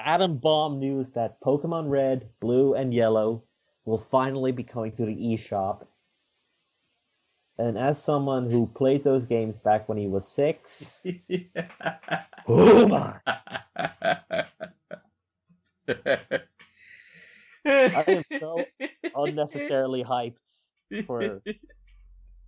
atom bomb news that Pokemon Red, Blue, and Yellow will finally be coming to the eShop. And as someone who played those games back when he was 6, oh my! I am so unnecessarily hyped for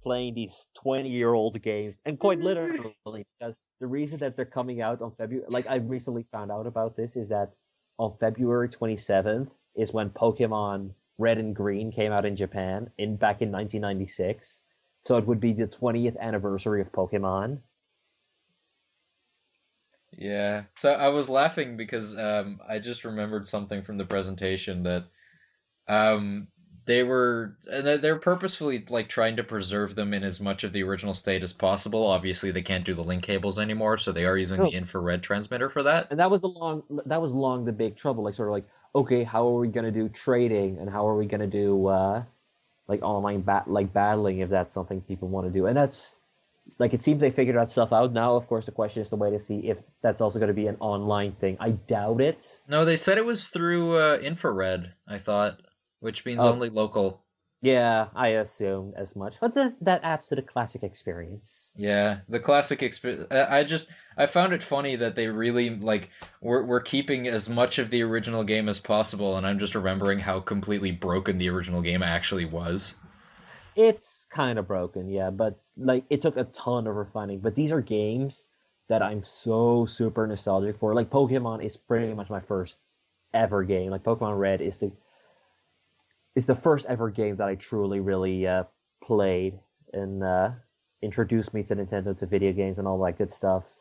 playing these 20-year-old games, and quite literally, because the reason that they're coming out on February, like I recently found out about this, is that on February 27th is when Pokemon Red and Green came out in Japan in back in 1996. So it would be the 20th anniversary of Pokemon. Yeah. So I was laughing because I just remembered something from the presentation that um, they're purposefully like trying to preserve them in as much of the original state as possible. Obviously, they can't do the link cables anymore, so they are using the No, infrared transmitter for that. and that was long the big trouble. Like sort of like, okay, how are we gonna do trading, and how are we gonna do like online battling if that's something people want to do? And that's like it seems they figured that stuff out. Now, of course, the question is the way to see if that's also going to be an online thing. I doubt it. No, they said it was through infrared, I thought, which means Oh, only local. yeah, I assumed as much. But that adds to the classic experience. Yeah, the classic experience. I found it funny that they really like we're keeping as much of the original game as possible, and I'm just remembering how completely broken the original game actually was. It's kind of broken, yeah, but like it took a ton of refining. But these are games that I'm so super nostalgic for. Like Pokemon is pretty much my first ever game. Like Pokemon Red is the first ever game that I truly really played and introduced me to Nintendo, to video games and all that good stuff.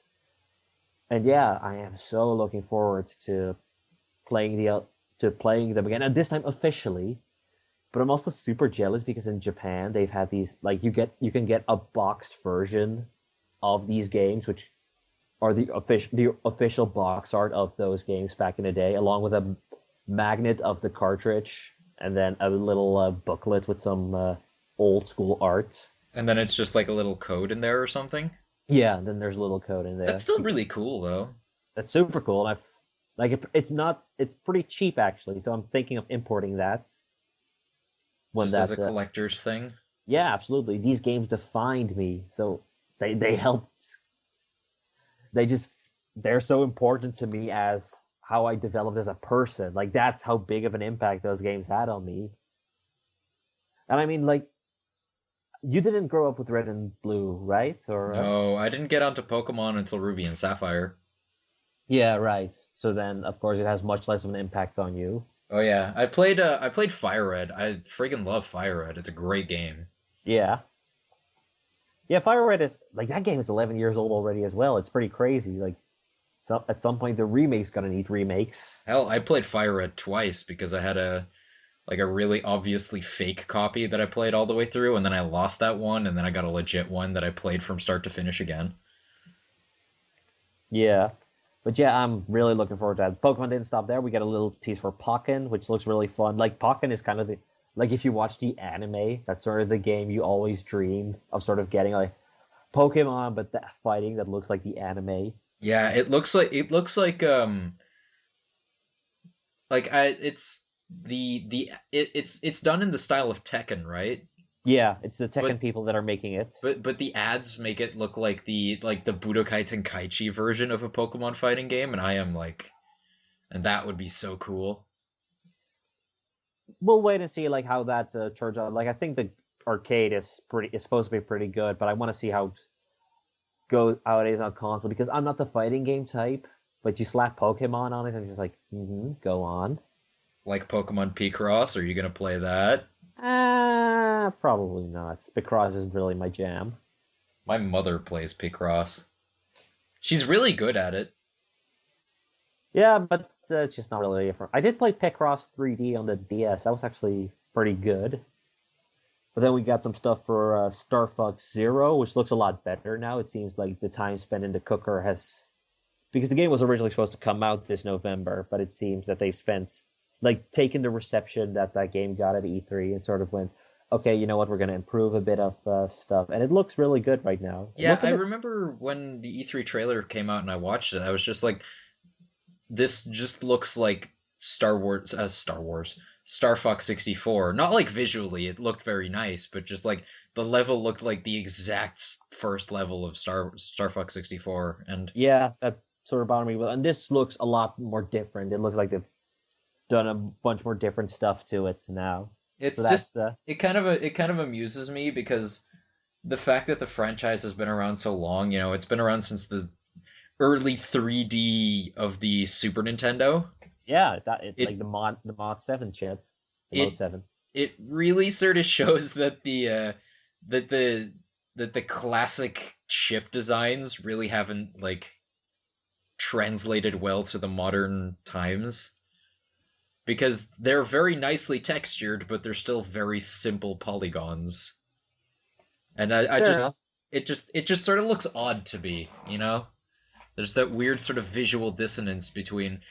And yeah, I am so looking forward to playing the to playing them again, and this time officially. But I'm also super jealous because in Japan they've had these like you can get a boxed version of these games, which are the official box art of those games back in the day, along with a magnet of the cartridge and then a little booklet with some old school art. And then it's just like a little code in there or something. Yeah, then there's a little code in That's there. still really cool though. That's super cool. And I've like it's not it's pretty cheap actually, so I'm thinking of importing that when Just as a that collector's thing. yeah, absolutely. These games defined me, so they helped. They just they're so important to me as how I developed as a person. Like that's how big of an impact those games had on me. And I mean, like you didn't grow up with Red and Blue, right? Or No, I didn't get onto Pokemon until Ruby and Sapphire. yeah, right. So then, of course, it has much less of an impact on you. Oh yeah, I played Fire Red. I freaking love Fire Red. It's a great game. Yeah, yeah. Fire Red is like that game is 11 years old already as well. It's pretty crazy. Like, so at some point, the remake's gonna need remakes. Hell, I played Fire Red twice because I had a really obviously fake copy that I played all the way through, and then I lost that one, and then I got a legit one that I played from start to finish again. Yeah. But yeah, I'm really looking forward to that. Pokemon didn't stop there. We get a little tease for Pokken, which looks really fun. Like Pokken is kind of the like if you watch the anime, that's sort of the game you always dream of sort of getting like Pokemon, but that fighting that looks like the anime. Yeah, it looks like I it's it's done in the style of Tekken, right? Yeah, it's the Tekken But people that are making it. the ads make it look like the Budokai Tenkaichi version of a Pokemon fighting game, and I am like, and that would be so cool. We'll wait and see like how that turns out. Like I think the arcade is supposed to be pretty good, but I want to see how it is on console because I'm not the fighting game type. But you slap Pokemon on it, and I'm just like, go on. Like Pokemon Picross, are you gonna play that? Probably not. Picross isn't really my jam. My mother plays Picross. She's really good at it. Yeah, but it's just not really different. I did play Picross 3D on the DS. That was actually pretty good. But then we got some stuff for Star Fox Zero, which looks a lot better now. It seems like the time spent in the cooker has because the game was originally supposed to come out this November, but it seems that they've spent like taken the reception that that game got at E3 and sort of went, okay, you know what, we're going to improve a bit of stuff, and it looks really good right now. It Yeah, looks a I bit, remember when the E3 trailer came out and I watched it, I was just like, this just looks like Star Wars, Star Fox 64. Not like visually, it looked very nice, but just like the level looked like the exact first level of Star Fox 64. And yeah, that sort of bothered me. And this looks a lot more different. It looks like they've done a bunch more different stuff to it now. So it's just that's it kind of amuses me because the fact that the franchise has been around so long, it's been around since the early 3D of the Super Nintendo. yeah, that it like It the Mod 7 chip, the Mode it 7. it really sort of shows that that the the classic chip designs really haven't like translated well to the modern times because they're very nicely textured, but they're still very simple polygons. And I Fair just enough. it just sort of looks odd to me, you know? There's that weird sort of visual dissonance between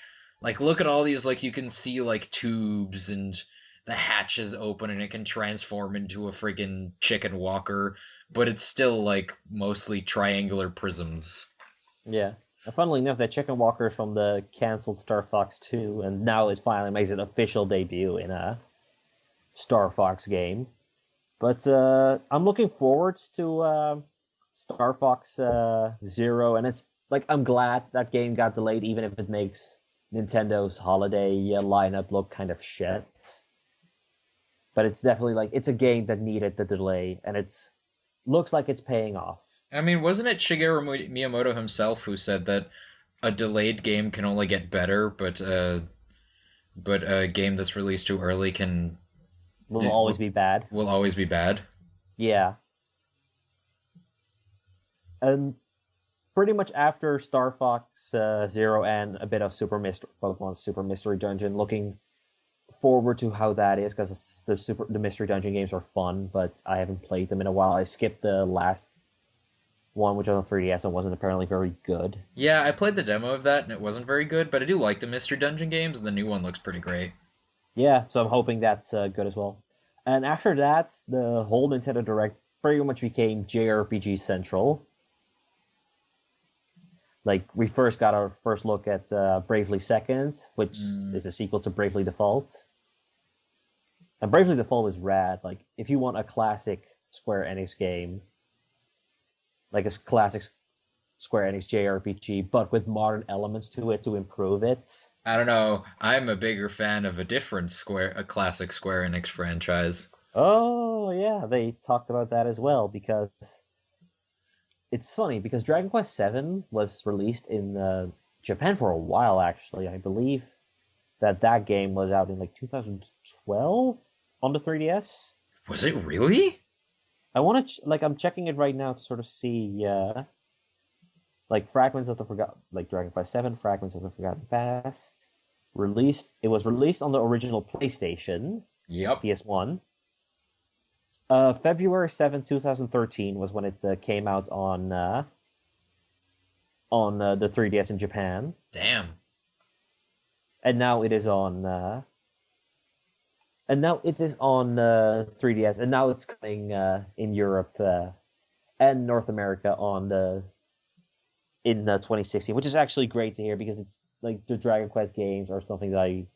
like look at all these like you can see like tubes and the hatches open and it can transform into a friggin' chicken walker, but it's still like mostly triangular prisms. Yeah. And funnily enough, that Chicken Walker is from the canceled Star Fox 2, and now it finally makes an official debut in a Star Fox game. But I'm looking forward to Star Fox Zero, and it's like I'm glad that game got delayed, even if it makes Nintendo's holiday lineup look kind of shit. But it's definitely like it's a game that needed the delay, and it's looks like it's paying off. I mean, wasn't it Shigeru Miyamoto himself who said that a delayed game can only get better, but a game that's released too early can Will it always be bad. will always be bad? Yeah, and pretty much after Star Fox Zero and a bit of Pokemon Super Mystery Dungeon, looking forward to how that is because the mystery dungeon games are fun, but I haven't played them in a while. I skipped the last one, which was on 3DS and wasn't apparently very good. Yeah, I played the demo of that and it wasn't very good, but I do like the Mystery Dungeon games and the new one looks pretty great. Yeah, so I'm hoping that's good as well. And after that, the whole Nintendo Direct pretty much became JRPG Central. Like we first got our first look at Bravely Second, which Mm, is a sequel to Bravely Default. And Bravely Default is rad. Like if you want a classic Square Enix game, like a classic Square Enix JRPG, but with modern elements to it to improve it. I don't know. I'm a bigger fan of a classic Square Enix franchise. Oh yeah, they talked about that as well because it's funny because Dragon Quest VII was released in Japan for a while actually. I believe that game was out in like 2012 on the 3DS. Was it really? I want to like I'm checking it right now to sort of see like Fragments of the Forgotten, like Dragon Quest VII, Fragments of the Forgotten Past. Released. It was released on the original PlayStation, Yep. PS1. February 7th, 2013 was when it came out on the 3DS in Japan, Damn. and now it is on and now it is on 3DS, and now it's coming in Europe and North America on the in 2016, which is actually great to hear because it's like the Dragon Quest games are something that I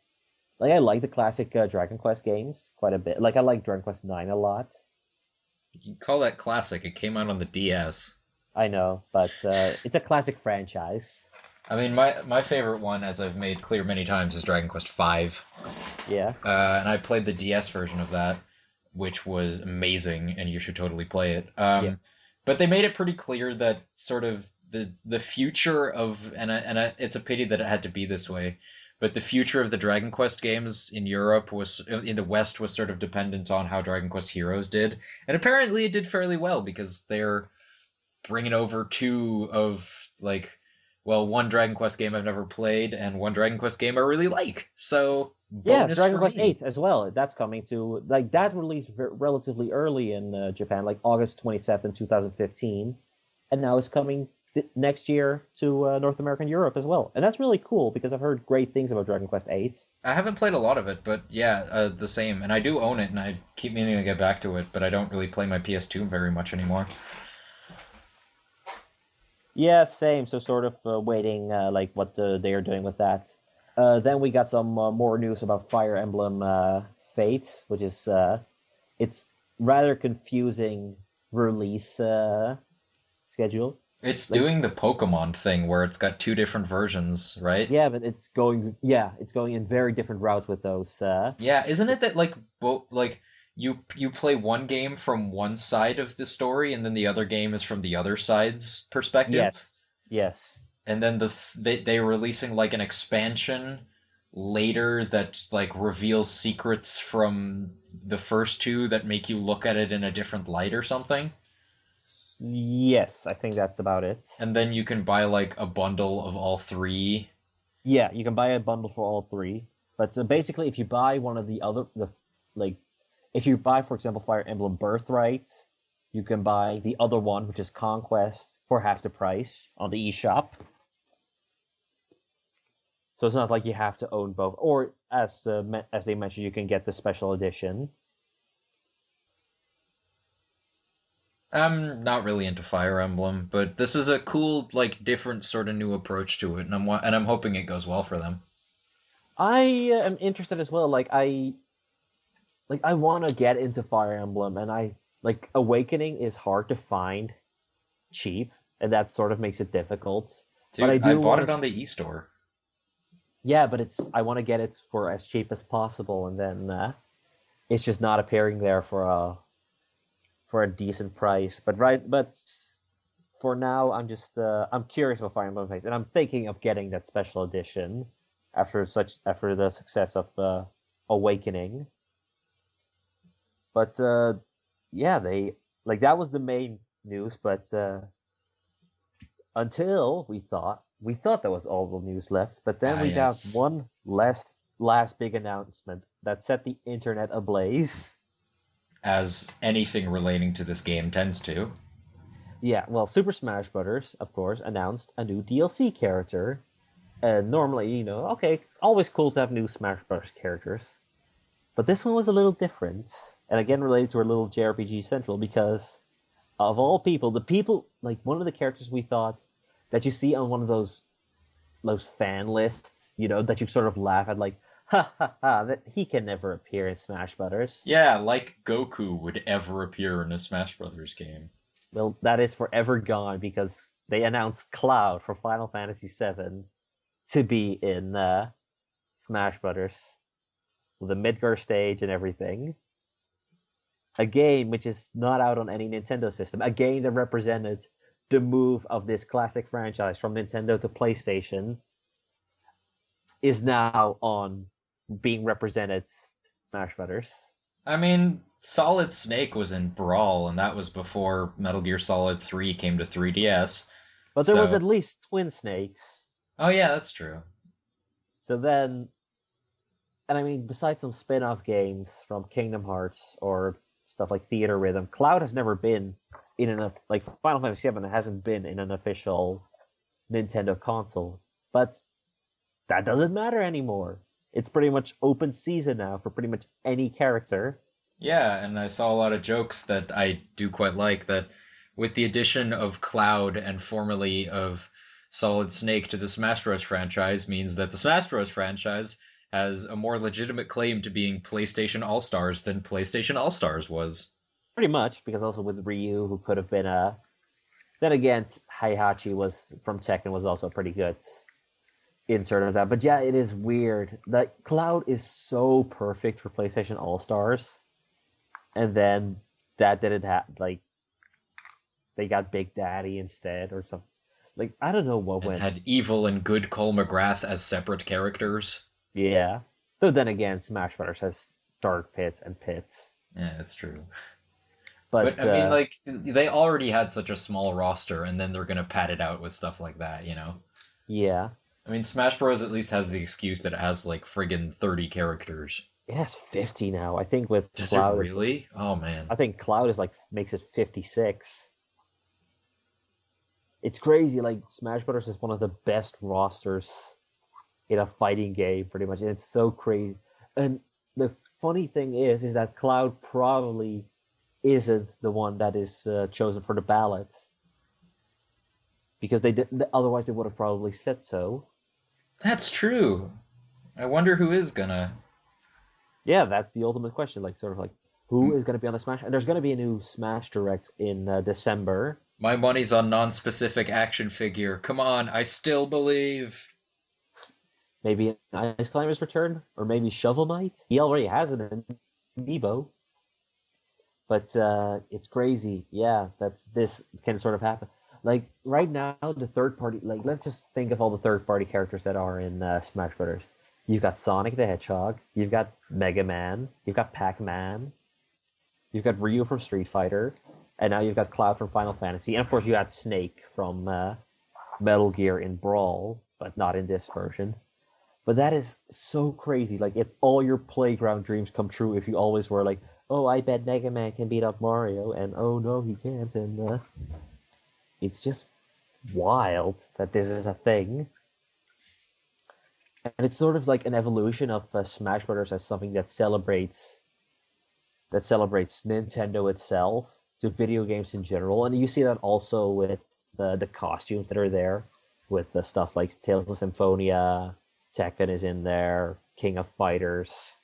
like. I like the classic Dragon Quest games quite a bit. Like I like Dragon Quest 9 a lot. You can call that classic. It came out on the DS. I know, but it's a classic franchise. I mean, my favorite one, as I've made clear many times, is Dragon Quest V. Yeah, And I played the DS version of that, which was amazing, and you should totally play it. yeah, But they made it pretty clear that sort of the future of it's a pity that it had to be this way, but the future of the Dragon Quest games in Europe was in the West was sort of dependent on how Dragon Quest Heroes did, and apparently it did fairly well because they're bringing over two of like well, one Dragon Quest game I've never played and one Dragon Quest game I really like. So yeah. bonus Dragon for Quest me. 8 as well. That's coming to like that released relatively early in Japan, like August 27, 2015, and now it's coming next year to North America and Europe as well. And that's really cool because I've heard great things about Dragon Quest 8. I haven't played a lot of it, but yeah, the same. And I do own it, and I keep meaning to get back to it, but I don't really play my PS2 very much anymore. Yeah, same. So sort of waiting like what they are doing with that. Then we got some more news about Fire Emblem Fate, which is it's rather confusing release schedule. It's Like doing the Pokemon thing where it's got two different versions, right? yeah, but it's going in very different routes with those. Yeah, isn't it that like you play one game from one side of the story and then the other game is from the other side's perspective? Yes, yes, And then they're releasing like an expansion later that like reveals secrets from the first two that make you look at it in a different light or something. yes. I think that's about it. And then you can buy like a bundle of all three. Yeah, you can buy a bundle for all three. But basically, if you buy one of the like, if you buy, for example, Fire Emblem Birthright, you can buy the other one, which is Conquest, for half the price on the eShop. So it's not like you have to own both. Or as they mentioned, you can get the special edition. I'm not really into Fire Emblem, but this is a cool, like, different sort of new approach to it, and I'm hoping it goes well for them. I am interested as well. I want to get into Fire Emblem, and I like Awakening is hard to find cheap, and that sort of makes it difficult. But I Dude, I do bought want it on to, the e-store. yeah. But I want to get it for as cheap as possible, and then it's just not appearing there for a decent price. But for now, I'm curious about Fire Emblem Fates, and I'm thinking of getting that special edition after the success of Awakening. But yeah, they like that was the main news. But until we thought that was all the news left, but then we Ah, got yes. one last big announcement that set the internet ablaze. as anything relating to this game tends to. Yeah, well, Super Smash Bros. Of course announced a new DLC character. And normally, okay, always cool to have new Smash Bros. Characters, but this one was a little different, and again related to our little JRPG Central because of all people, the people like one of the characters we thought that you see on one of those fan lists, that you sort of laugh at, like, ha ha ha, that he can never appear in Smash Brothers. Yeah, like Goku would ever appear in a Smash Brothers game. Well, that is forever gone because they announced Cloud for Final Fantasy VII to be in Smash Brothers with the Midgar stage and everything. A game which is not out on any Nintendo system. A game that represented the move of this classic franchise from Nintendo to PlayStation is now on being represented Smash Brothers. I mean, Solid Snake was in Brawl, and that was before Metal Gear Solid 3 came to 3DS. But there was So, at least Twin Snakes. oh yeah, that's true. So then, and I mean, besides some spin off games from Kingdom Hearts or stuff like Theater Rhythm, Cloud has never been in like Final Fantasy VII hasn't been in an official Nintendo console. But that doesn't matter anymore. It's pretty much open season now for pretty much any character. Yeah, and I saw a lot of jokes that I do quite like that with the addition of Cloud and formerly of Solid Snake to the Smash Bros. Franchise means that the Smash Bros. Franchise has a more legitimate claim to being PlayStation All-Stars than PlayStation All-Stars was. Pretty much, because also with Ryu, who could have been a. Then again, Heihachi was from Tekken was also pretty good insert of that. But yeah, it is weird. That Cloud is so perfect for PlayStation All Stars, and then that didn't have like they got Big Daddy instead or something. Like I don't know what And went. had Evil and Good Cole McGrath as separate characters. Yeah. Though then again, Smash Brothers has Dark Pit and Pit. Yeah, that's true. But But I mean, like, they already had such a small roster, and then they're gonna pad it out with stuff like that, you know? yeah, I mean, Smash Bros. At least has the excuse that it has, like, friggin' 30 characters. it has 50 now. I think with Does it Cloud, really? Oh, man. I think Cloud is like makes it 56. It's crazy. Like Smash Brothers is one of the best rosters in a fighting game, pretty much. And it's so crazy. And the funny thing is that Cloud probably isn't the one that is chosen for the ballot because they did, otherwise they would have probably said so. That's true. I wonder who is gonna. Yeah, that's the ultimate question. Like, sort of like, who is going to be on the Smash? And there's going to be a new Smash Direct in December. My money's on non-specific action figure. Come on, I still believe. Maybe an Ice Climber's return, or maybe Shovel Knight. He already has an amiibo. But it's crazy. Yeah, this can sort of happen. Like right now, the third party. Like let's just think of all the third party characters that are in Smash Brothers. You've got Sonic the Hedgehog. You've got Mega Man. You've got Pac Man. You've got Ryu from Street Fighter, and now you've got Cloud from Final Fantasy, and of course you got Snake from Metal Gear in Brawl, but not in this version. But that is so crazy. Like it's all your playground dreams come true if you always were like, oh, I bet Mega Man can beat up Mario, and oh no, he can't. And it's just wild that this is a thing. And it's sort of like an evolution of Smash Brothers as something that celebrates Nintendo itself to video games in general, and you see that also with the costumes that are there, with the stuff like Tales of Symphonia, Tekken is in there, King of Fighters,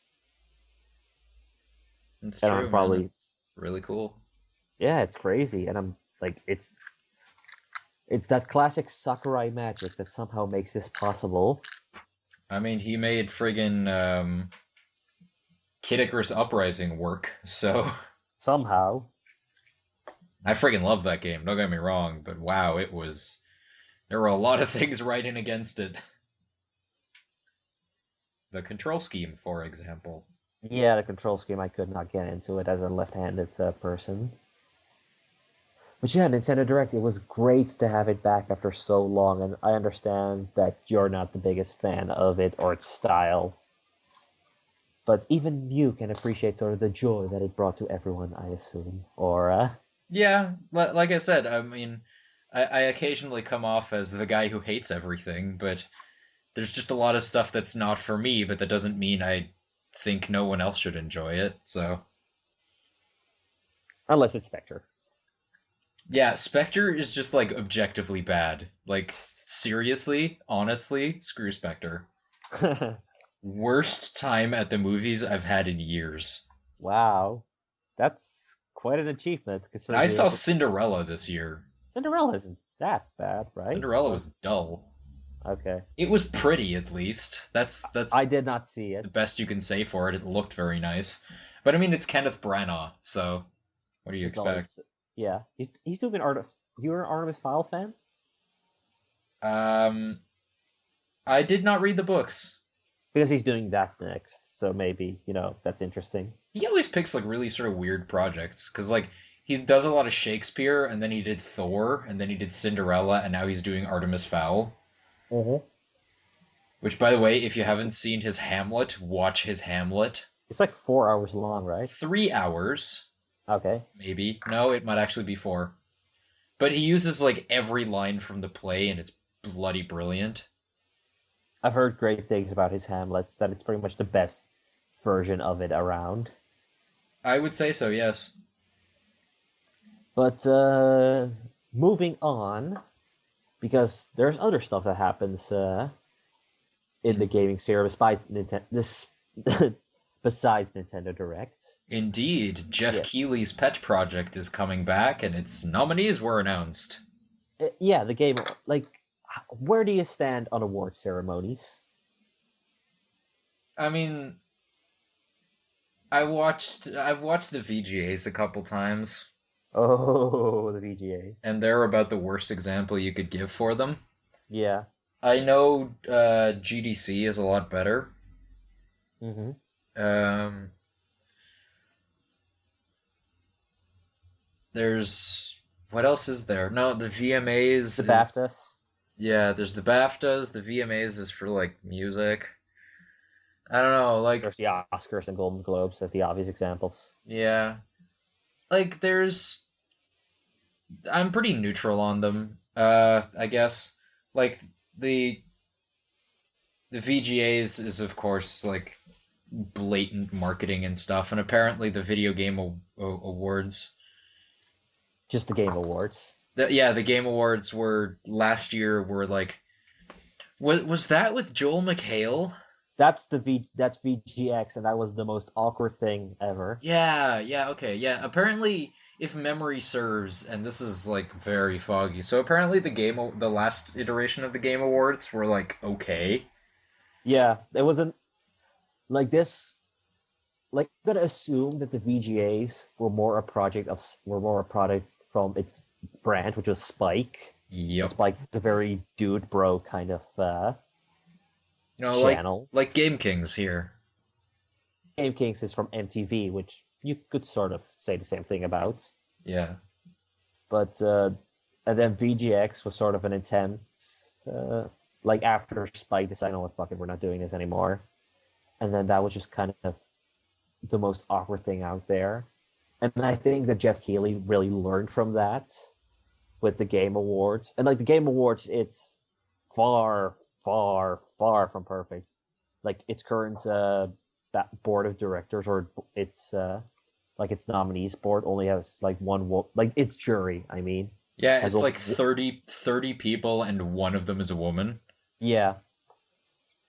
It's and I'm true, man. probably It's really cool. yeah, it's crazy, and I'm like it's that classic Sakurai magic that somehow makes this possible. I mean, he made friggin' Kid Icarus Uprising work, so Somehow, I friggin' love that game. Don't get me wrong, but wow, there were a lot of things writing against it. The control scheme, for example. yeah, the control scheme I could not get into it as a left-handed person. But yeah, Nintendo Direct, it was great to have it back after so long, and I understand that you're not the biggest fan of it or its style. but even you can appreciate sort of the joy that it brought to everyone, I assume. Or Yeah, like I said, I mean, I occasionally come off as the guy who hates everything, but there's just a lot of stuff that's not for me, but that doesn't mean I think no one else should enjoy it. So, unless it's Spectre. yeah, Spectre is just like objectively bad. Like, seriously, honestly, screw Spectre. Worst time at the movies I've had in years. Wow, that's quite an achievement And considering I you saw went to Cinderella this year. Cinderella. Isn't that bad, right? Cinderella Or was dull. okay, It was pretty, at least. I That's did not see the it best you can say for it. It looked very nice. But I mean, it's Kenneth Branagh, so what do you it's expect? always yeah. He's doing art. You're an Artemis Fowl fan Um, I did not read the books. because he's doing that next. So maybe that's interesting. He always picks like really sort of weird projects because like he does a lot of Shakespeare, and then he did Thor, and then he did Cinderella, and now he's doing Artemis Fowl. Mm-hmm. Which, by the way, if you haven't seen his Hamlet, watch his Hamlet. It's like 4 hours long, right? 3 hours, Okay, maybe. No, it might actually be four. But he uses like every line from the play, and it's bloody brilliant. I've heard great things about his Hamlets. That it's pretty much the best version of it around. I would say so, yes. But moving on, because there's other stuff that happens in the In- gaming sphere besides Nintendo. This besides Nintendo Direct. Indeed, Jeff Yes. Keighley's pet project is coming back, and its nominees were announced. Yeah, the game. Like, where do you stand on award ceremonies? I mean, I've watched the VGAs a couple times, Oh, the VGAs. and they're about the worst example you could give for them. Yeah. I know GDC is a lot better. Mm-hmm. Um, there's what else is there? No, the VMAs The is BAFTAs. yeah. There's the BAFTAs. The VMAs is for like music. I don't know, like There's the Oscars and Golden Globes as the obvious examples. yeah, like there's I'm pretty neutral on them. I guess like the the VGAs is of course like blatant marketing and stuff, and apparently the video game awards. Just the Game Awards. Yeah, the game awards were last year. Were like, was that with Joel McHale? That's VGX, and that was the most awkward thing ever. Yeah, okay, yeah. Apparently, if memory serves, and this is like very foggy, so apparently the last iteration of the Game Awards were like okay. Yeah, it wasn't like this. Like, I'm gonna assume that the VGAs were more a product from its brand, which was Spike. And Yep. Spike is a very dude bro kind of You know, channel. like Game Kings here. Game Kings is from MTV, which you could sort of say the same thing about. Yeah. But and then VGX was sort of an attempt, like after Spike decided, "Oh, fuck it, we're not doing this anymore," and then that was just kind of the most awkward thing out there. And I think that Jeff Keighley really learned from that with the Game Awards. And like the Game Awards, it's far, far, far from perfect. Like its current board of directors, or its like its nominees board, only has like like its jury. I mean, Yeah, has it's only like 30 people and one of them is a woman. yeah.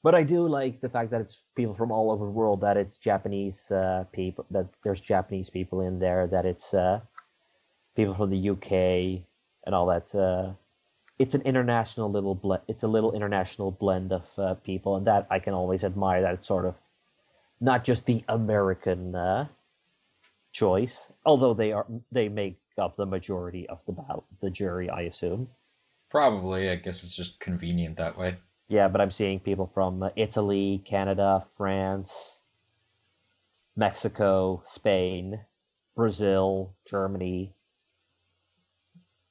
But I do like the fact that it's people from all over the world. That it's Japanese people. That there's Japanese people in there. That it's people from the UK and all that. It's an international little blend. It's a little international blend of people, and that I can always admire. That it's sort of not just the American choice, although they make up the majority of the jury, I assume. Probably, I guess it's just convenient that way. Yeah, but I'm seeing people from Italy, Canada, France, Mexico, Spain, Brazil, Germany,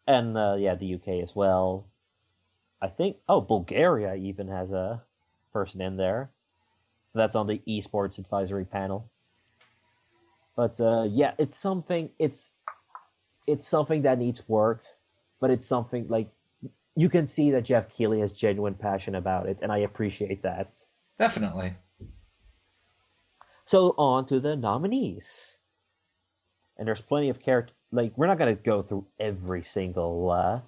and yeah, the UK as well. I think Bulgaria even has a person in there. That's on the esports advisory panel. But yeah, it's something that needs work, but it's something like you can see that Jeff Keighley has genuine passion about it, and I appreciate that. Definitely. So on to the nominees, and there's plenty of character. Like we're not gonna go through every single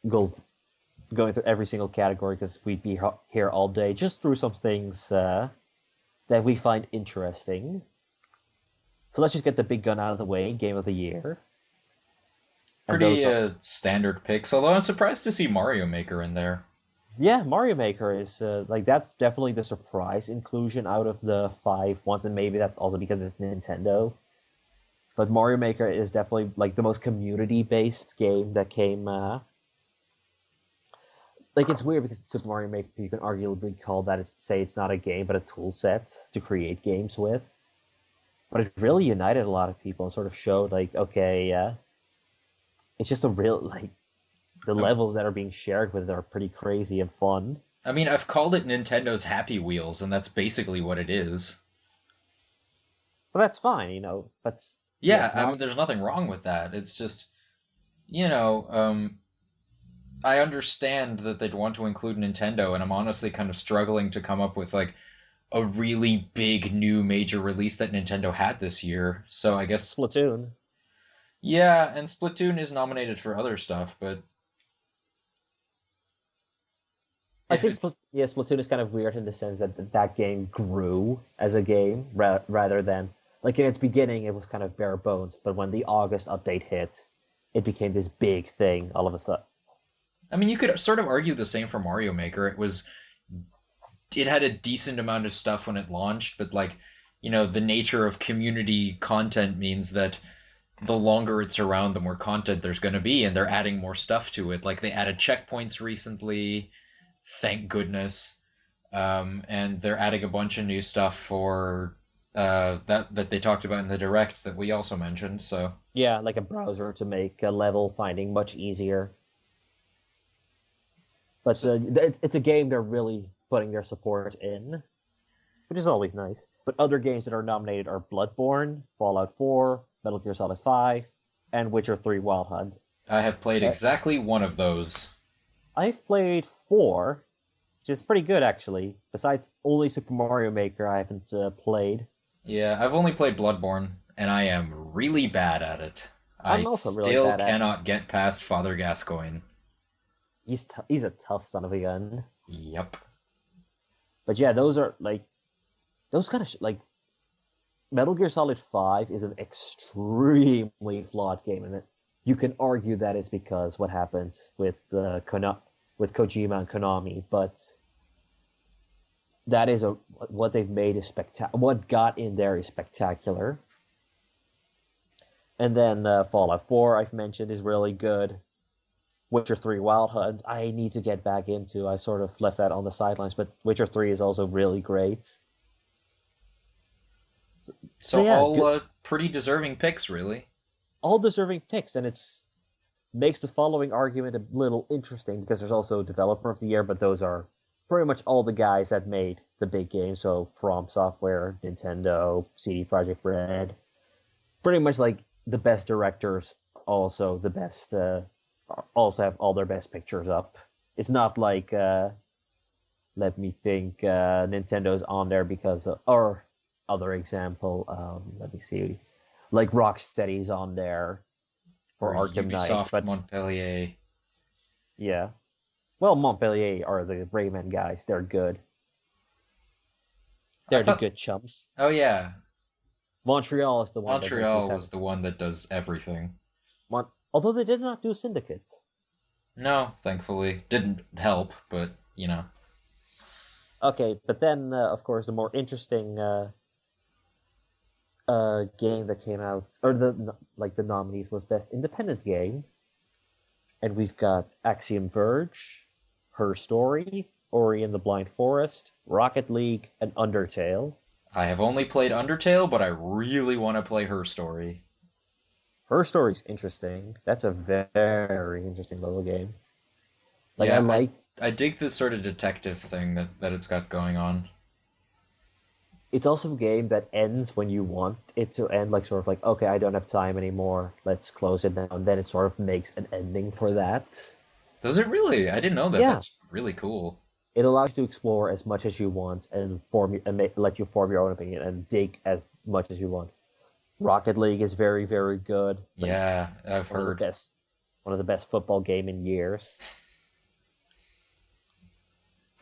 go going through every single category because we'd be here all day. Just through some things that we find interesting. So let's just get the big gun out of the way. Game of the year, and Pretty those are standard picks, although I'm surprised to see Mario Maker in there. yeah, Mario Maker is like that's definitely the surprise inclusion out of the five ones, and maybe that's also because it's Nintendo. But Mario Maker is definitely like the most community based game that came. Like it's weird because Super Mario Maker you can arguably call that it's not a game but a tool set to create games with. But it really united a lot of people and sort of showed like okay, it's just a real like the Um, levels that are being shared with it are pretty crazy and fun. I mean, I've called it Nintendo's Happy Wheels, and that's basically what it is. But that's fine, But yeah, Yeah, it's I mean, not. there's nothing wrong with that. It's just, you know, I understand that they'd want to include Nintendo, and I'm honestly kind of struggling to come up with like a really big new major release that Nintendo had this year. So I guess, Splatoon. yeah, and Splatoon is nominated for other stuff, but I if think it, Yeah, Splatoon is kind of weird in the sense that that game grew as a game rather than like in its beginning it was kind of bare bones, but when the August update hit, it became this big thing all of a sudden. I mean, you could sort of argue the same for Mario Maker. It had a decent amount of stuff when it launched, but like, the nature of community content means that the longer it's around, the more content there's going to be, and they're adding more stuff to it. Like they added checkpoints recently, thank goodness, and they're adding a bunch of new stuff for that they talked about in the direct that we also mentioned. So Yeah, like a browser to make level finding much easier. But so it's a game they're really putting their support in, which is always nice. But other games that are nominated are Bloodborne, Fallout 4, Metal Gear Solid 5, and Witcher 3 Wild Hunt. I have played Uh, exactly one of those. I've played 4, which is pretty good actually. Besides only Super Mario Maker, I haven't played. Yeah, I've only played Bloodborne, and I am really bad at it. I I'm also really still bad at it. cannot get past Father Gascoigne. He's a tough son of a gun. Yep. But yeah, those are like those kind of like Metal Gear Solid 5 is an extremely flawed game, and you can argue that is because what happened with with Kojima and Konami, but that is a what they've made is spectacular. What got in there is spectacular. And then Fallout 4, I've mentioned, is really good. Witcher 3 Wild Hunt, I need to get back into. I sort of left that on the sidelines, but Witcher 3 is also really great. So So yeah, all good, pretty deserving picks, really. all deserving picks, and it's makes the following argument a little interesting because there's also Developer of the Year, but those are pretty much all the guys that made the big game. So From Software, Nintendo, CD Projekt Red, pretty much like the best directors, also the best, also have all their best pictures up. It's not like let me think, Nintendo's on there because or other example, let me see, like Rocksteady's on there for Or Arkham Knight, Ubisoft but Montpellier. yeah. Well, Montpellier are the Rayman guys. They're good. I They're the thought, good chumps. oh yeah, Montreal is the one that does this. Montreal was the one that does everything. Although they did not do Syndicate. No, thankfully. Didn't help, but, Okay, but then of course the more interesting game that came out, or the nominees was best independent game, and we've got Axiom Verge, Her Story, Ori and the Blind Forest, Rocket League, and Undertale. I have only played Undertale, but I really want to play Her Story. Her Story's interesting. That's a very interesting little game. Like I Yeah, I like I dig this sort of detective thing that it's got going on. it's also a game that ends when you want it to end, like sort of like, okay, I don't have time anymore, let's close it down. And then it sort of makes an ending for that. Does it really? I didn't know that. Yeah, That's really cool. it allows you to explore as much as you want and let you form your own opinion and dig as much as you want. Rocket League is very, very good. Like Yeah, I've one of the heard. best, one of the best football game in years.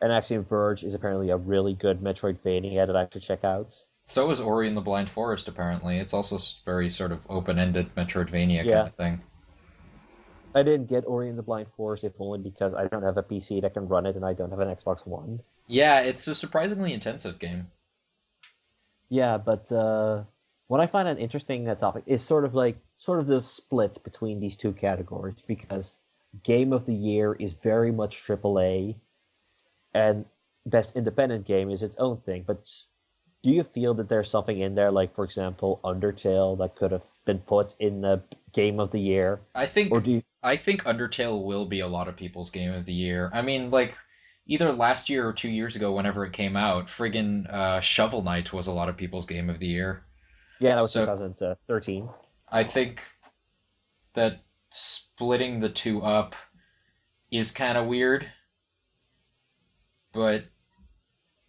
And Axiom Verge is apparently a really good Metroidvania that I should check out. So is Ori and the Blind Forest, apparently. It's also very sort of open-ended Metroidvania kind Yeah, of thing. I didn't get Ori and the Blind Forest if only because I don't have a PC that can run it and I don't have an Xbox One. Yeah, it's a surprisingly intensive game. Yeah, but what I find an interesting topic is sort of the split between these two categories because Game of the Year is very much AAA and Best Independent Game is its own thing. But do you feel that there's something in there, like for example, Undertale, that could have been put in the Game of the Year, I or think do you? I think Undertale will be a lot of people's game of the year. I mean, like either last year or 2 years ago, whenever it came out, friggin' Shovel Knight was a lot of people's game of the year. Yeah, that was So 2013. I think that splitting the two up is kind of weird, but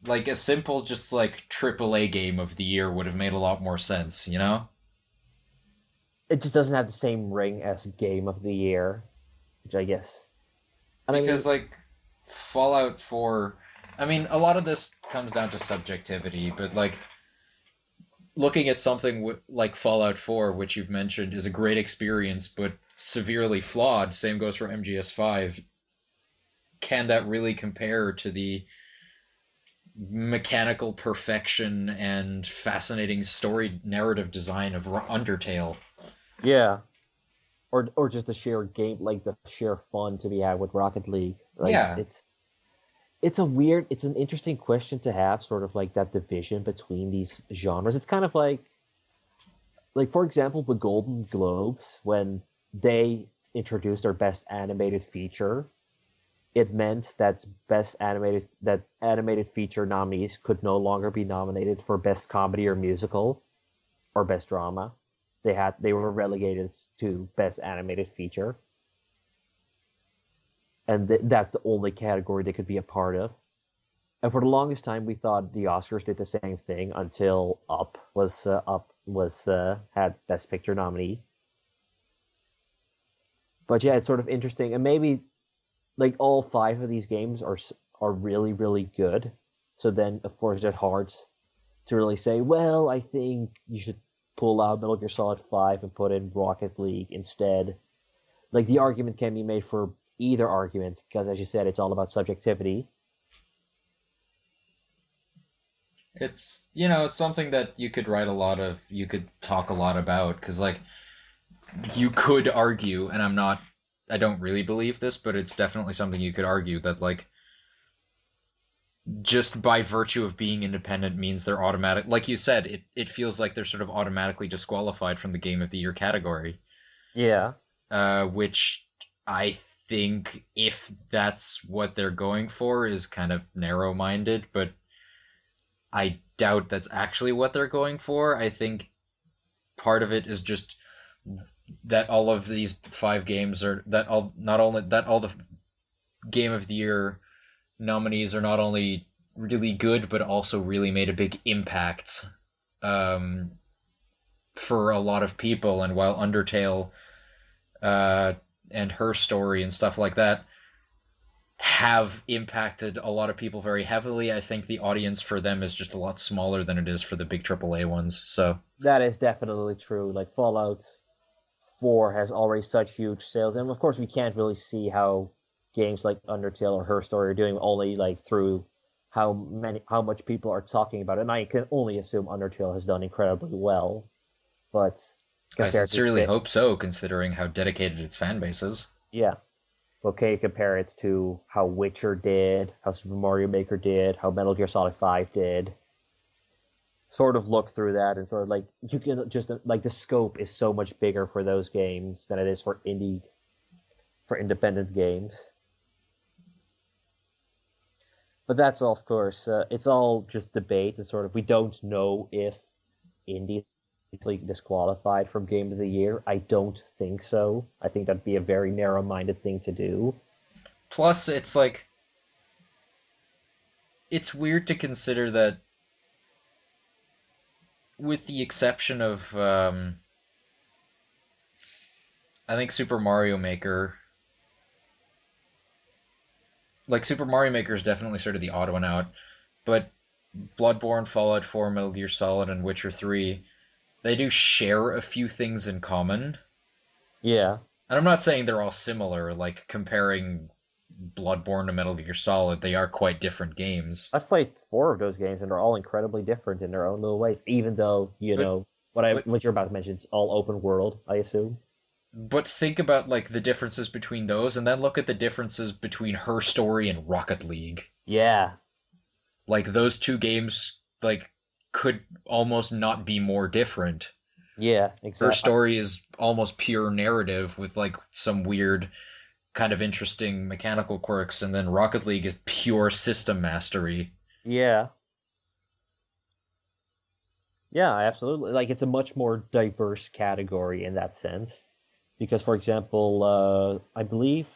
like a simple just like AAA game of the year would have made a lot more sense, you know? It just doesn't have the same ring as Game of the Year, which I guess. And I Because mean, like Fallout 4, I mean, a lot of this comes down to subjectivity, but like looking at something like Fallout 4, which you've mentioned is a great experience but severely flawed, same goes for MGS5. Can that really compare to the mechanical perfection and fascinating story narrative design of Undertale? yeah, or just the sheer game, like the sheer fun to be had with Rocket League. Like Yeah, it's an interesting question to have, sort of like that division between these genres. It's kind of like for example, the Golden Globes when they introduced their best animated feature. It meant that animated feature nominees could no longer be nominated for best comedy or musical or best drama. They were relegated to best animated feature, and that's the only category they could be a part of. And for the longest time, we thought the Oscars did the same thing until Up was had Best Picture nominee. But yeah, it's sort of interesting, and maybe like all five of these games are really really good. So then, of course, it's hard to really say, well, I think you should pull out Metal Gear Solid 5 and put in Rocket League instead. Like the argument can be made for either argument because, as you said, it's all about subjectivity. it's something that you could talk a lot about because like you could argue, and I don't really believe this, but it's definitely something you could argue that like just by virtue of being independent means they're automatic. Like you said, it feels like they're sort of automatically disqualified from the game of the year category, Yeah, which I think if that's what they're going for is kind of narrow-minded, but I doubt that's actually what they're going for. I think part of it is just that all of these five games are that all not only that all the game of the year nominees are not only really good but also really made a big impact um, for a lot of people. And while Undertale uh, and her story and stuff like that have impacted a lot of people very heavily, I think the audience for them is just a lot smaller than it is for the big AAA ones. So that is definitely true. Like Fallout 4 has already such huge sales, and of course, we can't really see how games like Undertale or Her Story are doing only like through how much people are talking about it. And I can only assume Undertale has done incredibly well, but I compared to sincerely say, hope so, considering how dedicated its fan base is. yeah, but can you compare it to how Witcher did, how Super Mario Maker did, how Metal Gear Solid 5 did? Sort of look through that and sort of like you can just like the scope is so much bigger for those games than it is for independent games. But that's all, of course, it's all just debate and sort of we don't know if indie is disqualified from Game of the Year. I don't think so. I think that'd be a very narrow-minded thing to do. Plus, it's like it's weird to consider that, with the exception of I think Super Mario Maker, like Super Mario Maker is definitely sort of the odd one out, but Bloodborne, Fallout 4, Metal Gear Solid, and Witcher 3, they do share a few things in common. Yeah, And I'm not saying they're all similar, like comparing Bloodborne to Metal Gear Solid, they are quite different games. I've played four of those games, and they're all incredibly different in their own little ways. Even though But but what you're about to mention, it's all open world, I assume. but think about like the differences between those and then look at the differences between Her Story and Rocket League. Yeah, Like those two games like could almost not be more different. yeah, Her exactly. Story is almost pure narrative with like some weird kind of interesting mechanical quirks, and then Rocket League is pure system mastery. Yeah, yeah, absolutely. Like it's a much more diverse category in that sense. Because, for example, I believe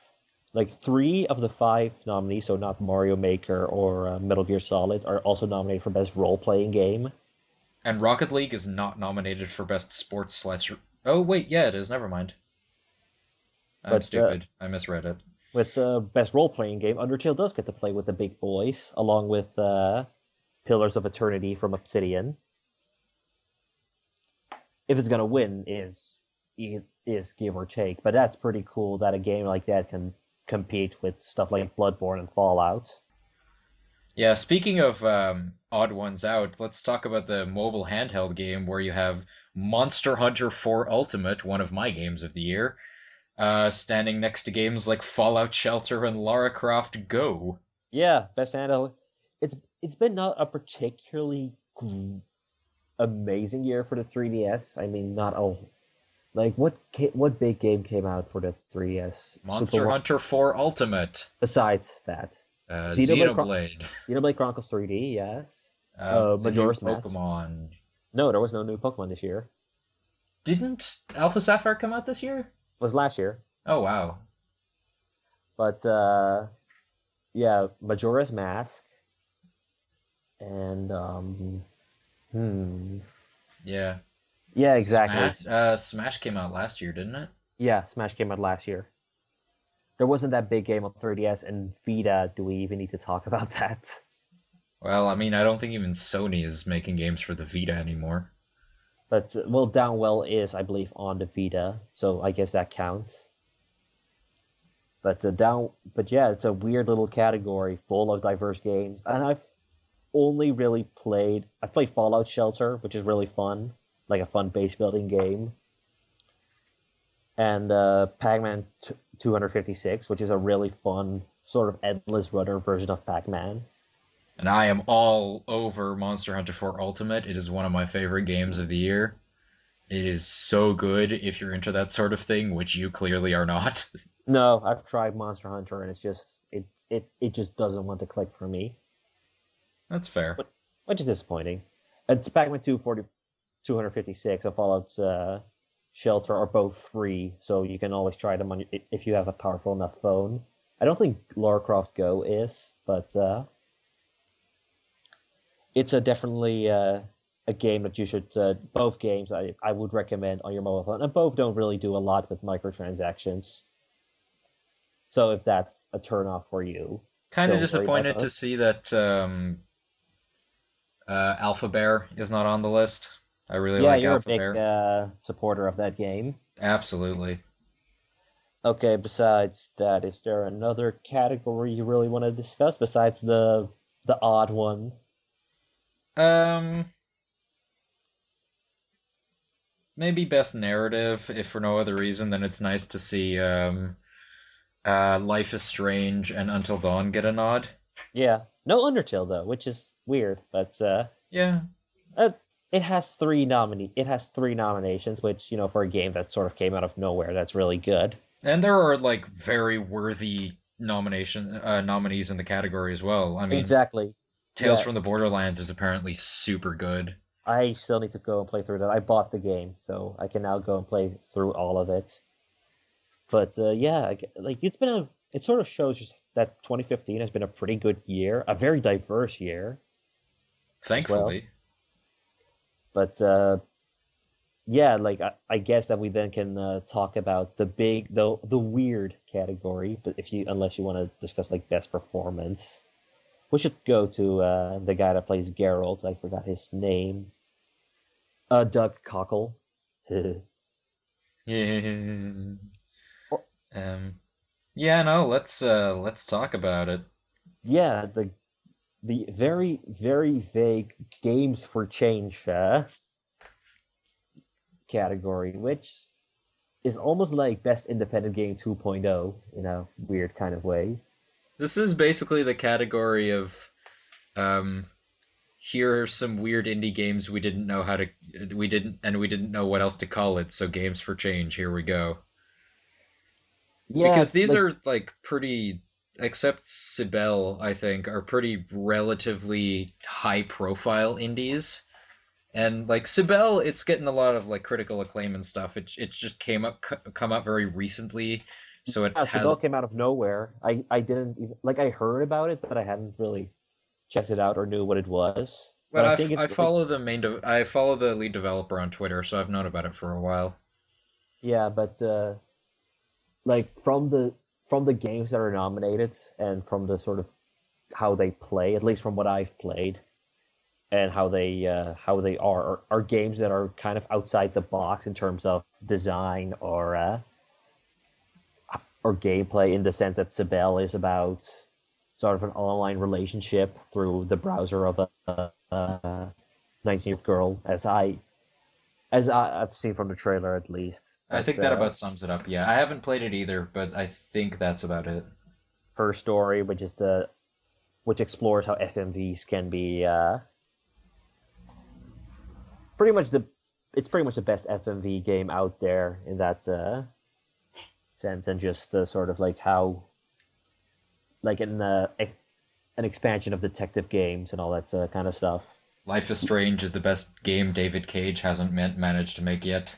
like three of the five nominees, so not Mario Maker or Metal Gear Solid, are also nominated for Best Role Playing Game. And Rocket League is not nominated for best sports slash. Oh wait, yeah, it is. Never mind. I'm But stupid. I misread it. with Best Role Playing Game, Undertale does get to play with the big boys, along with Pillars of Eternity from Obsidian. If it's gonna win, is give or take, but that's pretty cool that a game like that can compete with stuff like Bloodborne and Fallout. Yeah, speaking of odd ones out, let's talk about the mobile handheld game where you have Monster Hunter 4 Ultimate, one of my games of the year, standing next to games like Fallout Shelter and Lara Croft Go. Yeah, best handheld. It's been not a particularly amazing year for the 3DS. I mean, not all. Like what big game came out for the 3DS? Super Monster Mario. Hunter 4 Ultimate, Besides that, Xenoblade Xenoblade, Xenoblade Chronicles 3D, yes. the new Majora's Mask. Pokemon. No, there was no new Pokemon this year. Didn't Alpha Sapphire come out this year? It was last year, Oh wow. but yeah, Majora's Mask and hmm, Yeah. yeah, exactly. Smash came out last year, didn't it? Yeah, Smash came out last year. There wasn't that big game on 3DS and Vita. Do we even need to talk about that? Well, I mean, I don't think even Sony is making games for the Vita anymore. But well, Downwell is, I believe, on the Vita, so I guess that counts. But yeah, it's a weird little category full of diverse games, and I've played Fallout Shelter, which is really fun, like a fun base building game, and Pac-Man 256, which is a really fun sort of endless runner version of Pac-Man. And I am all over Monster Hunter 4 Ultimate. It is one of my favorite games of the year. It is so good if you're into that sort of thing, which you clearly are not. No, I've tried Monster Hunter, and it just doesn't want to click for me, That's fair. but which is disappointing. And Pac-Man 256 and Fallout Shelter are both free, so you can always try them on if you have a powerful enough phone. I don't think Lara Croft Go is, but it's a definitely a game that you should. Both games I would recommend on your mobile phone, and both don't really do a lot with microtransactions. So if that's a turnoff for you, Kind of don't worry about disappointed to those. see that Alpha Bear is not on the list. I really Yeah, like you're a Alpha big Bear. supporter of that game. Absolutely. Okay, besides that, is there another category you really want to discuss besides the odd one? Um, Maybe best narrative, if for no other reason than it's nice to see Life is Strange and Until Dawn get a nod. Yeah, no Undertale though, which is weird, but Yeah, uh, it has three nominations, which for a game that sort of came out of nowhere, that's really good. and there are like very worthy nominees in the category as well. I mean, Exactly. Tales Yeah, from the Borderlands is apparently super good. I still need to go and play through that. I bought the game, so I can now go and play through all of it. But yeah, like it sort of shows just that 2015 has been a pretty good year, a very diverse year as well. Thankfully, But yeah, like I guess that we then can talk about the weird category. But if you unless you want to discuss like best performance, we should go to the guy that plays Geralt. I forgot his name. Doug Cockle. yeah. Or- Yeah, no, let's talk about it. yeah, the very vague games for change category, which is almost like best independent game 2.0 in a weird kind of way. This is basically the category of um here are some weird indie games we didn't know what else to call it, so games for change, here we go. Yeah, Because these like are like pretty, except Sibel, I think, are pretty relatively high profile indies. And like Sibel, it's getting a lot of like critical acclaim and stuff. It's just come up very recently, so it Sibel has. came out of nowhere. I didn't even like I heard about it, but I hadn't really checked it out or knew what it was. But Well, I think I it's really follow I follow the lead developer on Twitter, so I've known about it for a while. yeah, but like from the games that are nominated and from the sort of how they play, at least from what I've played, and how they are games that are kind of outside the box in terms of design or gameplay in the sense that Sibel is about sort of an online relationship through the browser of a 19-year-old girl, I've seen from the trailer at least. I But think that about sums it up. Yeah, I haven't played it either, but I think that's about it. her story, which explores how FMVs can be pretty much the it's pretty much the best FMV game out there in that sense, and just the sort of like how like in an expansion of detective games and all that kind of stuff. Life is Strange is the best game David Cage hasn't managed to make yet.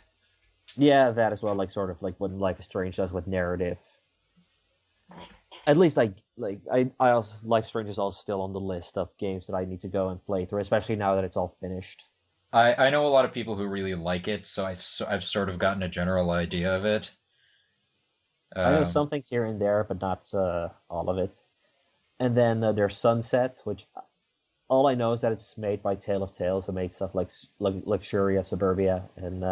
Yeah, that as well. Like sort of like what Life is Strange does with narrative. At least I also Life is Strange is also still on the list of games that I need to go and play through, especially now that it's all finished. I know a lot of people who really like it, I've sort of gotten a general idea of it. I know Um, some things here and there, but not all of it. And then there's Sunset, which all I know is that it's made by Tale of Tales, who made stuff like Luxuria, Suburbia, and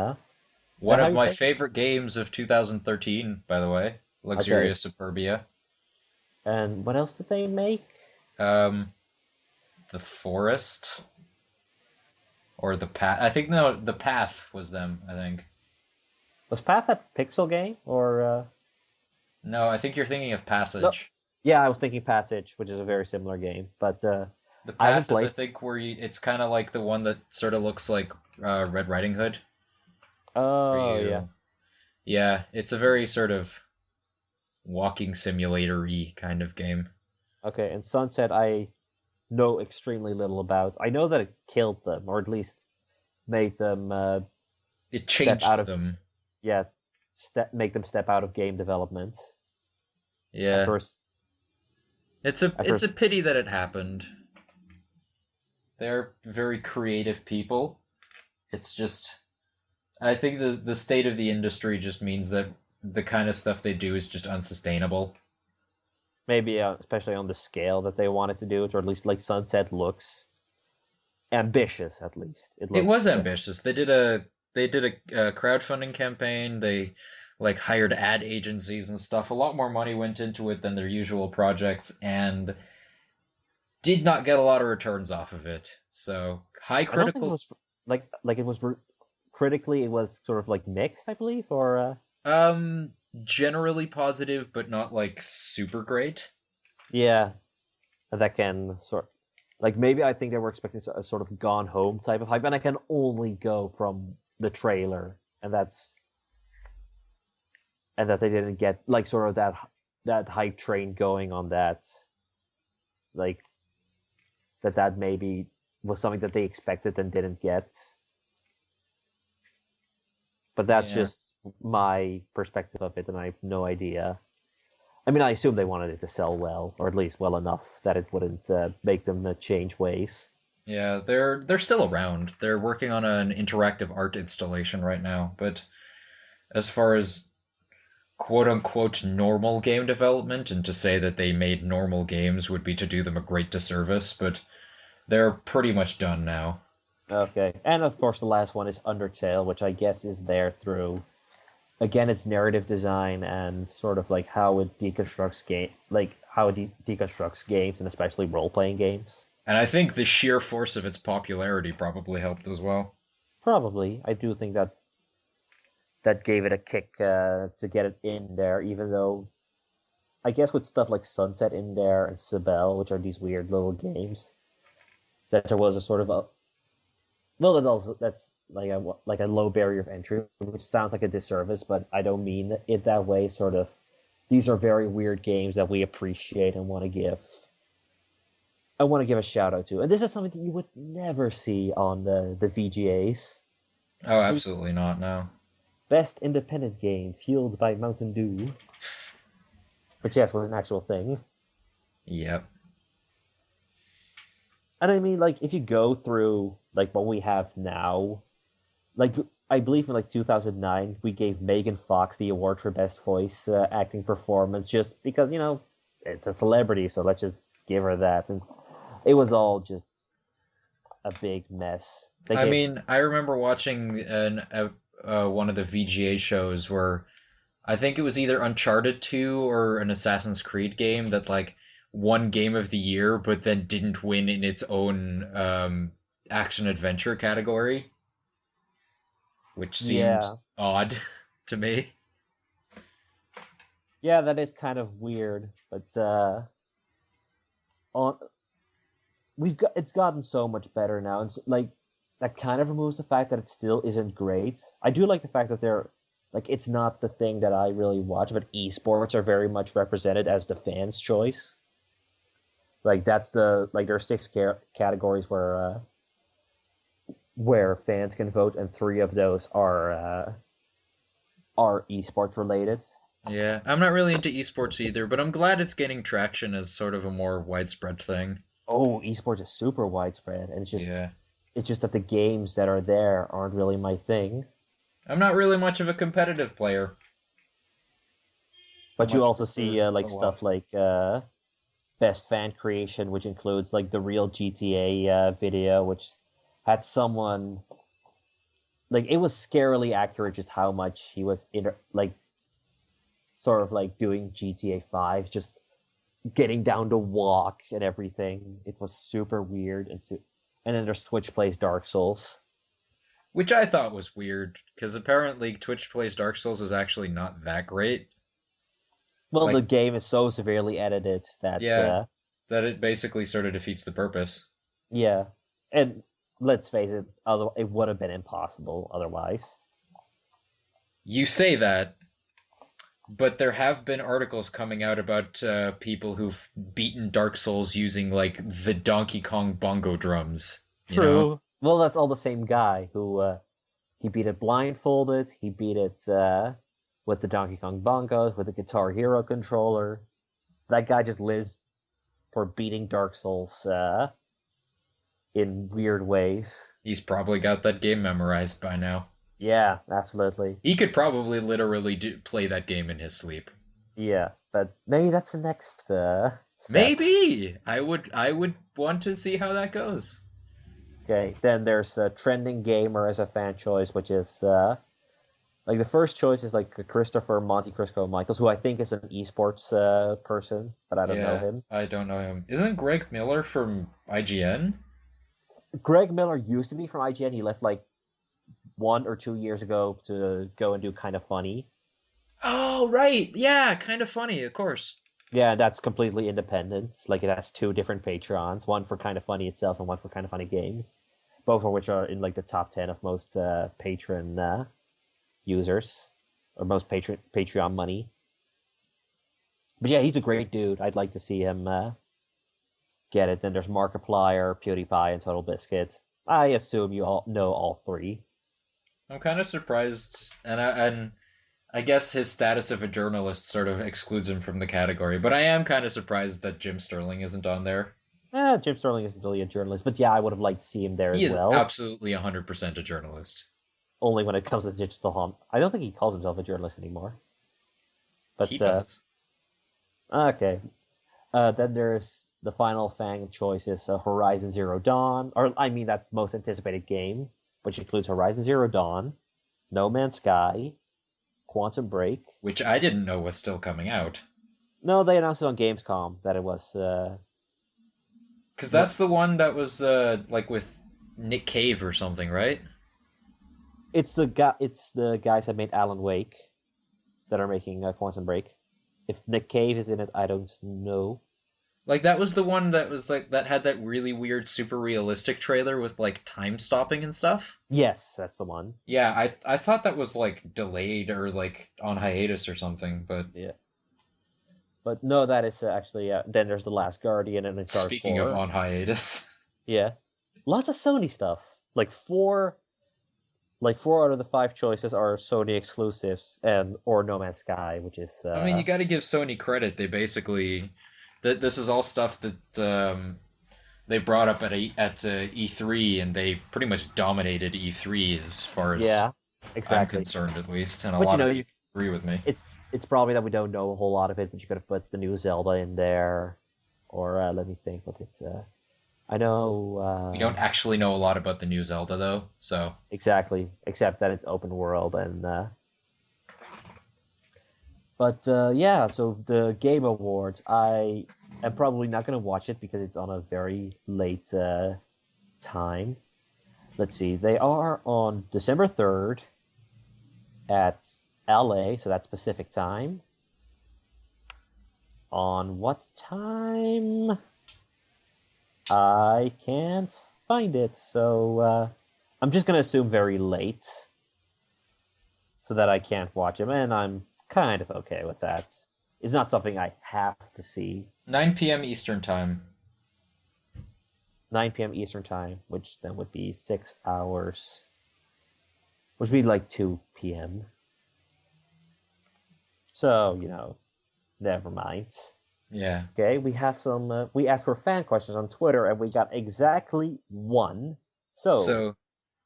is One that how of you my say it? favorite games of 2013, by the way, Okay. Luxuria Superbia. And what else did they make? Um, the Forest or the Path. I think no, the Path was them. I think. Was Path that pixel game or No, I think you're thinking of no? Passage. Yeah, I was thinking Passage, which is a very similar game, but The I haven't Path is, I played. think, it's kind of like the one that sort of looks like Red Riding Hood. Where Oh yeah. you, yeah, it's a very sort of walking simulator-y kind of game. Okay, and Sunset I know extremely little about. I know that it killed them, or at least made them It step out changed of them. yeah, make them step out of game development. At Yeah, first, at it's a first, pity that it happened. They're very creative people. It's just I think the state of the industry just means that the kind of stuff they do is just unsustainable. maybe especially on the scale that they wanted to do it, or at least like Sunset looks ambitious. At least it It was looks ambitious. They did a crowdfunding campaign. They like hired ad agencies and stuff. A lot more money went into it than their usual projects, and did not get a lot of returns off of it. So high I don't think it critical. was like it was critically it was sort of like mixed, I believe, or Um, Generally positive, but not like super great. yeah, that can sort like maybe I think they were expecting a sort of gone home type of hype, and I can only go from the trailer, and that they didn't get like sort of that that hype train going on that, like that maybe was something that they expected and didn't get. But that's Yeah. just my perspective of it, and I have no idea. I mean, I assume they wanted it to sell well, or at least well enough that it wouldn't make them change ways. Yeah, they're still around. They're working on an interactive art installation right now, but as far as quote unquote normal game development, and to say that they made normal games would be to do them a great disservice, but they're pretty much done now. Okay, and of course the last one is Undertale, which I guess is there through again its narrative design and sort of like how it deconstructs deconstructs games and especially role playing games. And I think the sheer force of its popularity probably helped as well. Probably, I do think that that gave it a kick to get it in there, even though I guess with stuff like Sunset in there and Sibel, which are these weird little games, that there was a sort of a well, that's like a low barrier of entry, which sounds like a disservice, but I don't mean it that way. Sort of, these are very weird games that we appreciate and want to give. I want to give a shout out to, and this is something that you would never see on the VGAs. Oh, Like, absolutely not, no. best independent game fueled by Mountain Dew, which yes was an actual thing. Yep. And I mean, like, if you go through like what we have now, like I believe in like 2009, we gave Megan Fox the award for best voice acting performance just because it's a celebrity, so let's just give her that. And it was all just a big mess. They I gave mean, I remember watching one of the VGA shows where I think it was either Uncharted 2 or an Assassin's Creed game that like won Game of the Year, but then didn't win in its own action adventure category, which yeah, seems odd to me. yeah, that is kind of weird, but on it's gotten so much better now, and like that kind of removes the fact that it still isn't great. I do like the fact that they're like it's not the thing that I really watch, but esports are very much represented as the fans' choice. Like that's the like there are six categories where fans can vote, and three of those are esports related. Yeah, I'm not really into esports either, but I'm glad it's gaining traction as sort of a more widespread thing. Oh, esports is super widespread, and Yeah. it's just that the games that are there aren't really my thing. I'm not really much of a competitive player. I But you much also prefer see to like watch. stuff like best fan creation, which includes like the real GTA video, which had someone like it was scarily accurate just how much he was like sort of like doing GTA 5, just getting down to walk and everything. It was super weird and then there's Twitch plays Dark Souls. Which I thought was weird, because apparently Twitch Plays Dark Souls is actually not that great. Well, the Like, game is so severely edited that yeah, that it basically sort of defeats the purpose. yeah, and let's face it, other it would have been impossible otherwise. You say that, but there have been articles coming out about people who've beaten Dark Souls using, like, the Donkey Kong bongo drums, you know? True. Well, that's all the same guy who he beat it blindfolded. He beat it with the Donkey Kong bongos, with the Guitar Hero controller. That guy just lives for beating Dark Souls in weird ways. He's probably got that game memorized by now. Yeah, absolutely. He could probably literally play that game in his sleep. Yeah, but maybe that's the next step. Maybe I would want to see how that goes. Okay, then there's Trending Gamer as a fan choice, which is like the first choice is like Christopher Monte Cristo Michaels, who I think is an esports person, but I don't know Yeah, him. I don't know him. Isn't Greg Miller from IGN? Greg Miller used to be from IGN. He left like 1 or 2 years ago to go and do Kind of Funny. Oh, right. Yeah, kind of funny, of course. Yeah, that's completely independent. Like it has two different Patreons, one for Kind of Funny itself and one for Kind of Funny Games, both of which are in like the top 10 of most patron users or most Patreon money. But yeah, he's a great dude. I'd like to see him get it. Then there's Markiplier, PewDiePie, and Total Biscuit. I assume you all know all three. I'm kind of surprised, and I guess his status of a journalist sort of excludes him from the category. But I am kind of surprised that Jim Sterling isn't on there. Jim Sterling isn't really a journalist, but yeah, I would have liked to see him there He as is well. absolutely 100% a journalist. Only when it comes to digital hunt. I don't think he calls himself a journalist anymore. He But does. okay. Then there's the final Fang choice is Horizon Zero Dawn, or I mean that's most anticipated game, which includes Horizon Zero Dawn, No Man's Sky, Quantum Break. Which I didn't know was still coming out. No, they announced it on Gamescom that it was. Because No, that's the one that was like with Nick Cave or something, right? it's the guy. It's the guys that made Alan Wake that are making Quantum Break. If Nick Cave is in it, I don't know. Like that was the one that was like that had that really weird, super realistic trailer with like time stopping and stuff. Yes, that's the one. Yeah, I thought that was like delayed or like on hiatus or something. But Yeah, but no, that is actually. Then there's the Last Guardian and Uncharted speaking of 4. on hiatus, Yeah, lots of Sony stuff. Like four out of the five choices are Sony exclusives and or No Man's Sky, which is I mean, you got to give Sony credit. They basically that this is all stuff that they brought up at E3, and they pretty much dominated E3 as far as yeah, I'm exactly. concerned, at least, and a But lot of you people agree with me. it's probably that we don't know a whole lot of it, but you could have put the new Zelda in there, or let me think what it. I know We don't actually know a lot about the new Zelda, though, so exactly, except that it's open world and. But yeah, so the Game Awards, I am probably not going to watch it because it's on a very late time. Let's see, they are on December 3rd at LA, so that's Pacific time. On what time? I can't find it, so I'm just going to assume very late so that I can't watch them, and I'm kind of okay with that. It's not something I have to see. 9 p.m. Eastern time. 9 p.m. Eastern time, which then would be 6 hours, which would be like 2 p.m. So, never mind. Yeah. Okay, we have some. We asked for fan questions on Twitter, and we got exactly one. So, So,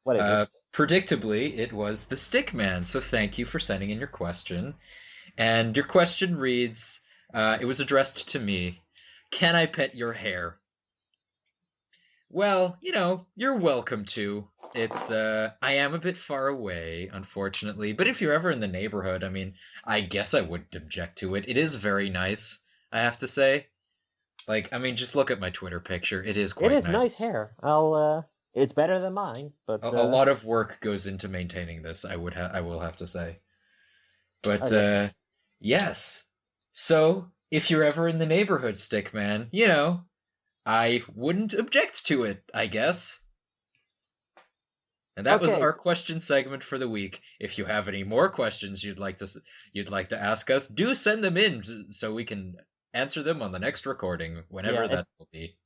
what is it? predictably, it was the Stickman. So, thank you for sending in your question. And your question reads, it was addressed to me. Can I pet your hair? Well, you're welcome to. I am a bit far away, unfortunately, but if you're ever in the neighborhood, I mean, I guess I wouldn't object to it. It is very nice, I have to say. Like, I mean, just look at my Twitter picture. It is It quite is nice nice. hair. I'll. It's better than mine, but A lot of work goes into maintaining this, I will have to say. But okay. yes. So, if you're ever in the neighborhood, Stickman, I wouldn't object to it, I guess. And that was Okay. our question segment for the week. If you have any more questions you'd like to ask us, do send them in so we can answer them on the next recording, Yeah. whenever that will be.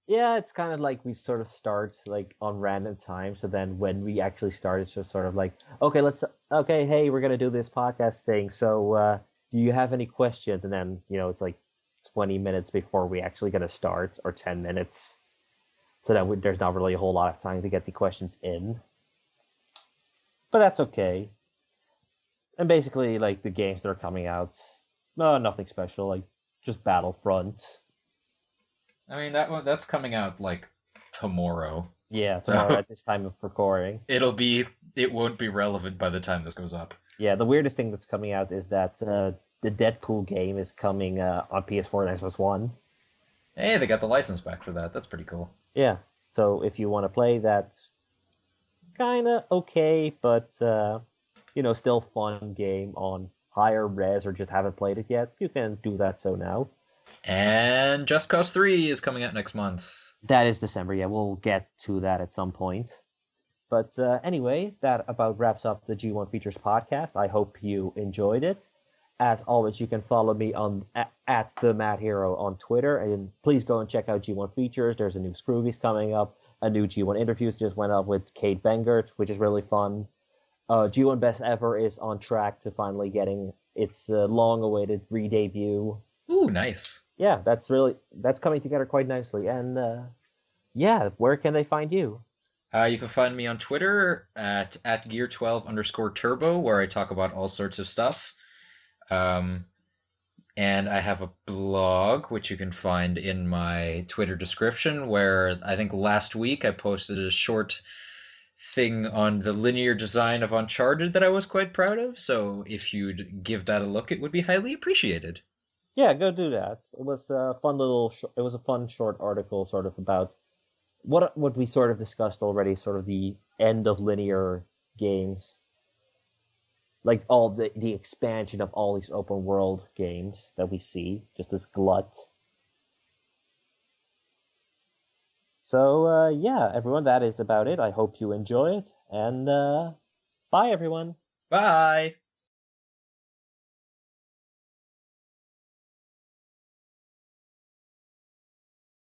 Yeah, it's kind of like we sort of start like on random time. So then when we actually start, it's just sort of like, okay, okay, hey, we're gonna do this podcast thing. So do you have any questions? And then it's like 20 minutes before we actually gonna start, or 10 minutes. So that there's not really a whole lot of time to get the questions in. But that's okay. And basically, like the games that are coming out, no, nothing special. Like just Battlefront. I mean, that's coming out like tomorrow. Yeah, tomorrow So at this time of recording. it won't be relevant by the time this goes up. Yeah, the weirdest thing that's coming out is that the Deadpool game is coming on PS4 and Xbox One. Hey, they got the license back for that. That's pretty cool. Yeah, so if you want to play that, kind of okay, but still fun game on higher res or just haven't played it yet, you can do that. So now And Just Cause 3 is coming out next month. that is December. Yeah, we'll get to that at some point. But anyway, that about wraps up the G1 Features podcast. I hope you enjoyed it. As always, you can follow me on at the Mad Hero on Twitter, and please go and check out G1 features. There's a new Scroobies coming up. A new G1 interviews just went up with Kate Bengert, which is really fun. G1 Best Ever is on track to finally getting its long-awaited re-debut. Ooh, nice. Yeah, that's coming together quite nicely. And yeah, where can they find you? You can find me on Twitter at gear12_turbo, where I talk about all sorts of stuff. Um, and I have a blog, which you can find in my Twitter description, where I think last week I posted a short thing on the linear design of Uncharted that I was quite proud of. So if you'd give that a look, it would be highly appreciated. Yeah, go do that. It was a fun little. It was a fun short article, sort of about what we sort of discussed already, sort of the end of linear games, like all the expansion of all these open world games that we see, just this glut. So yeah, everyone, that is about it. I hope you enjoy it, and bye, everyone. Bye!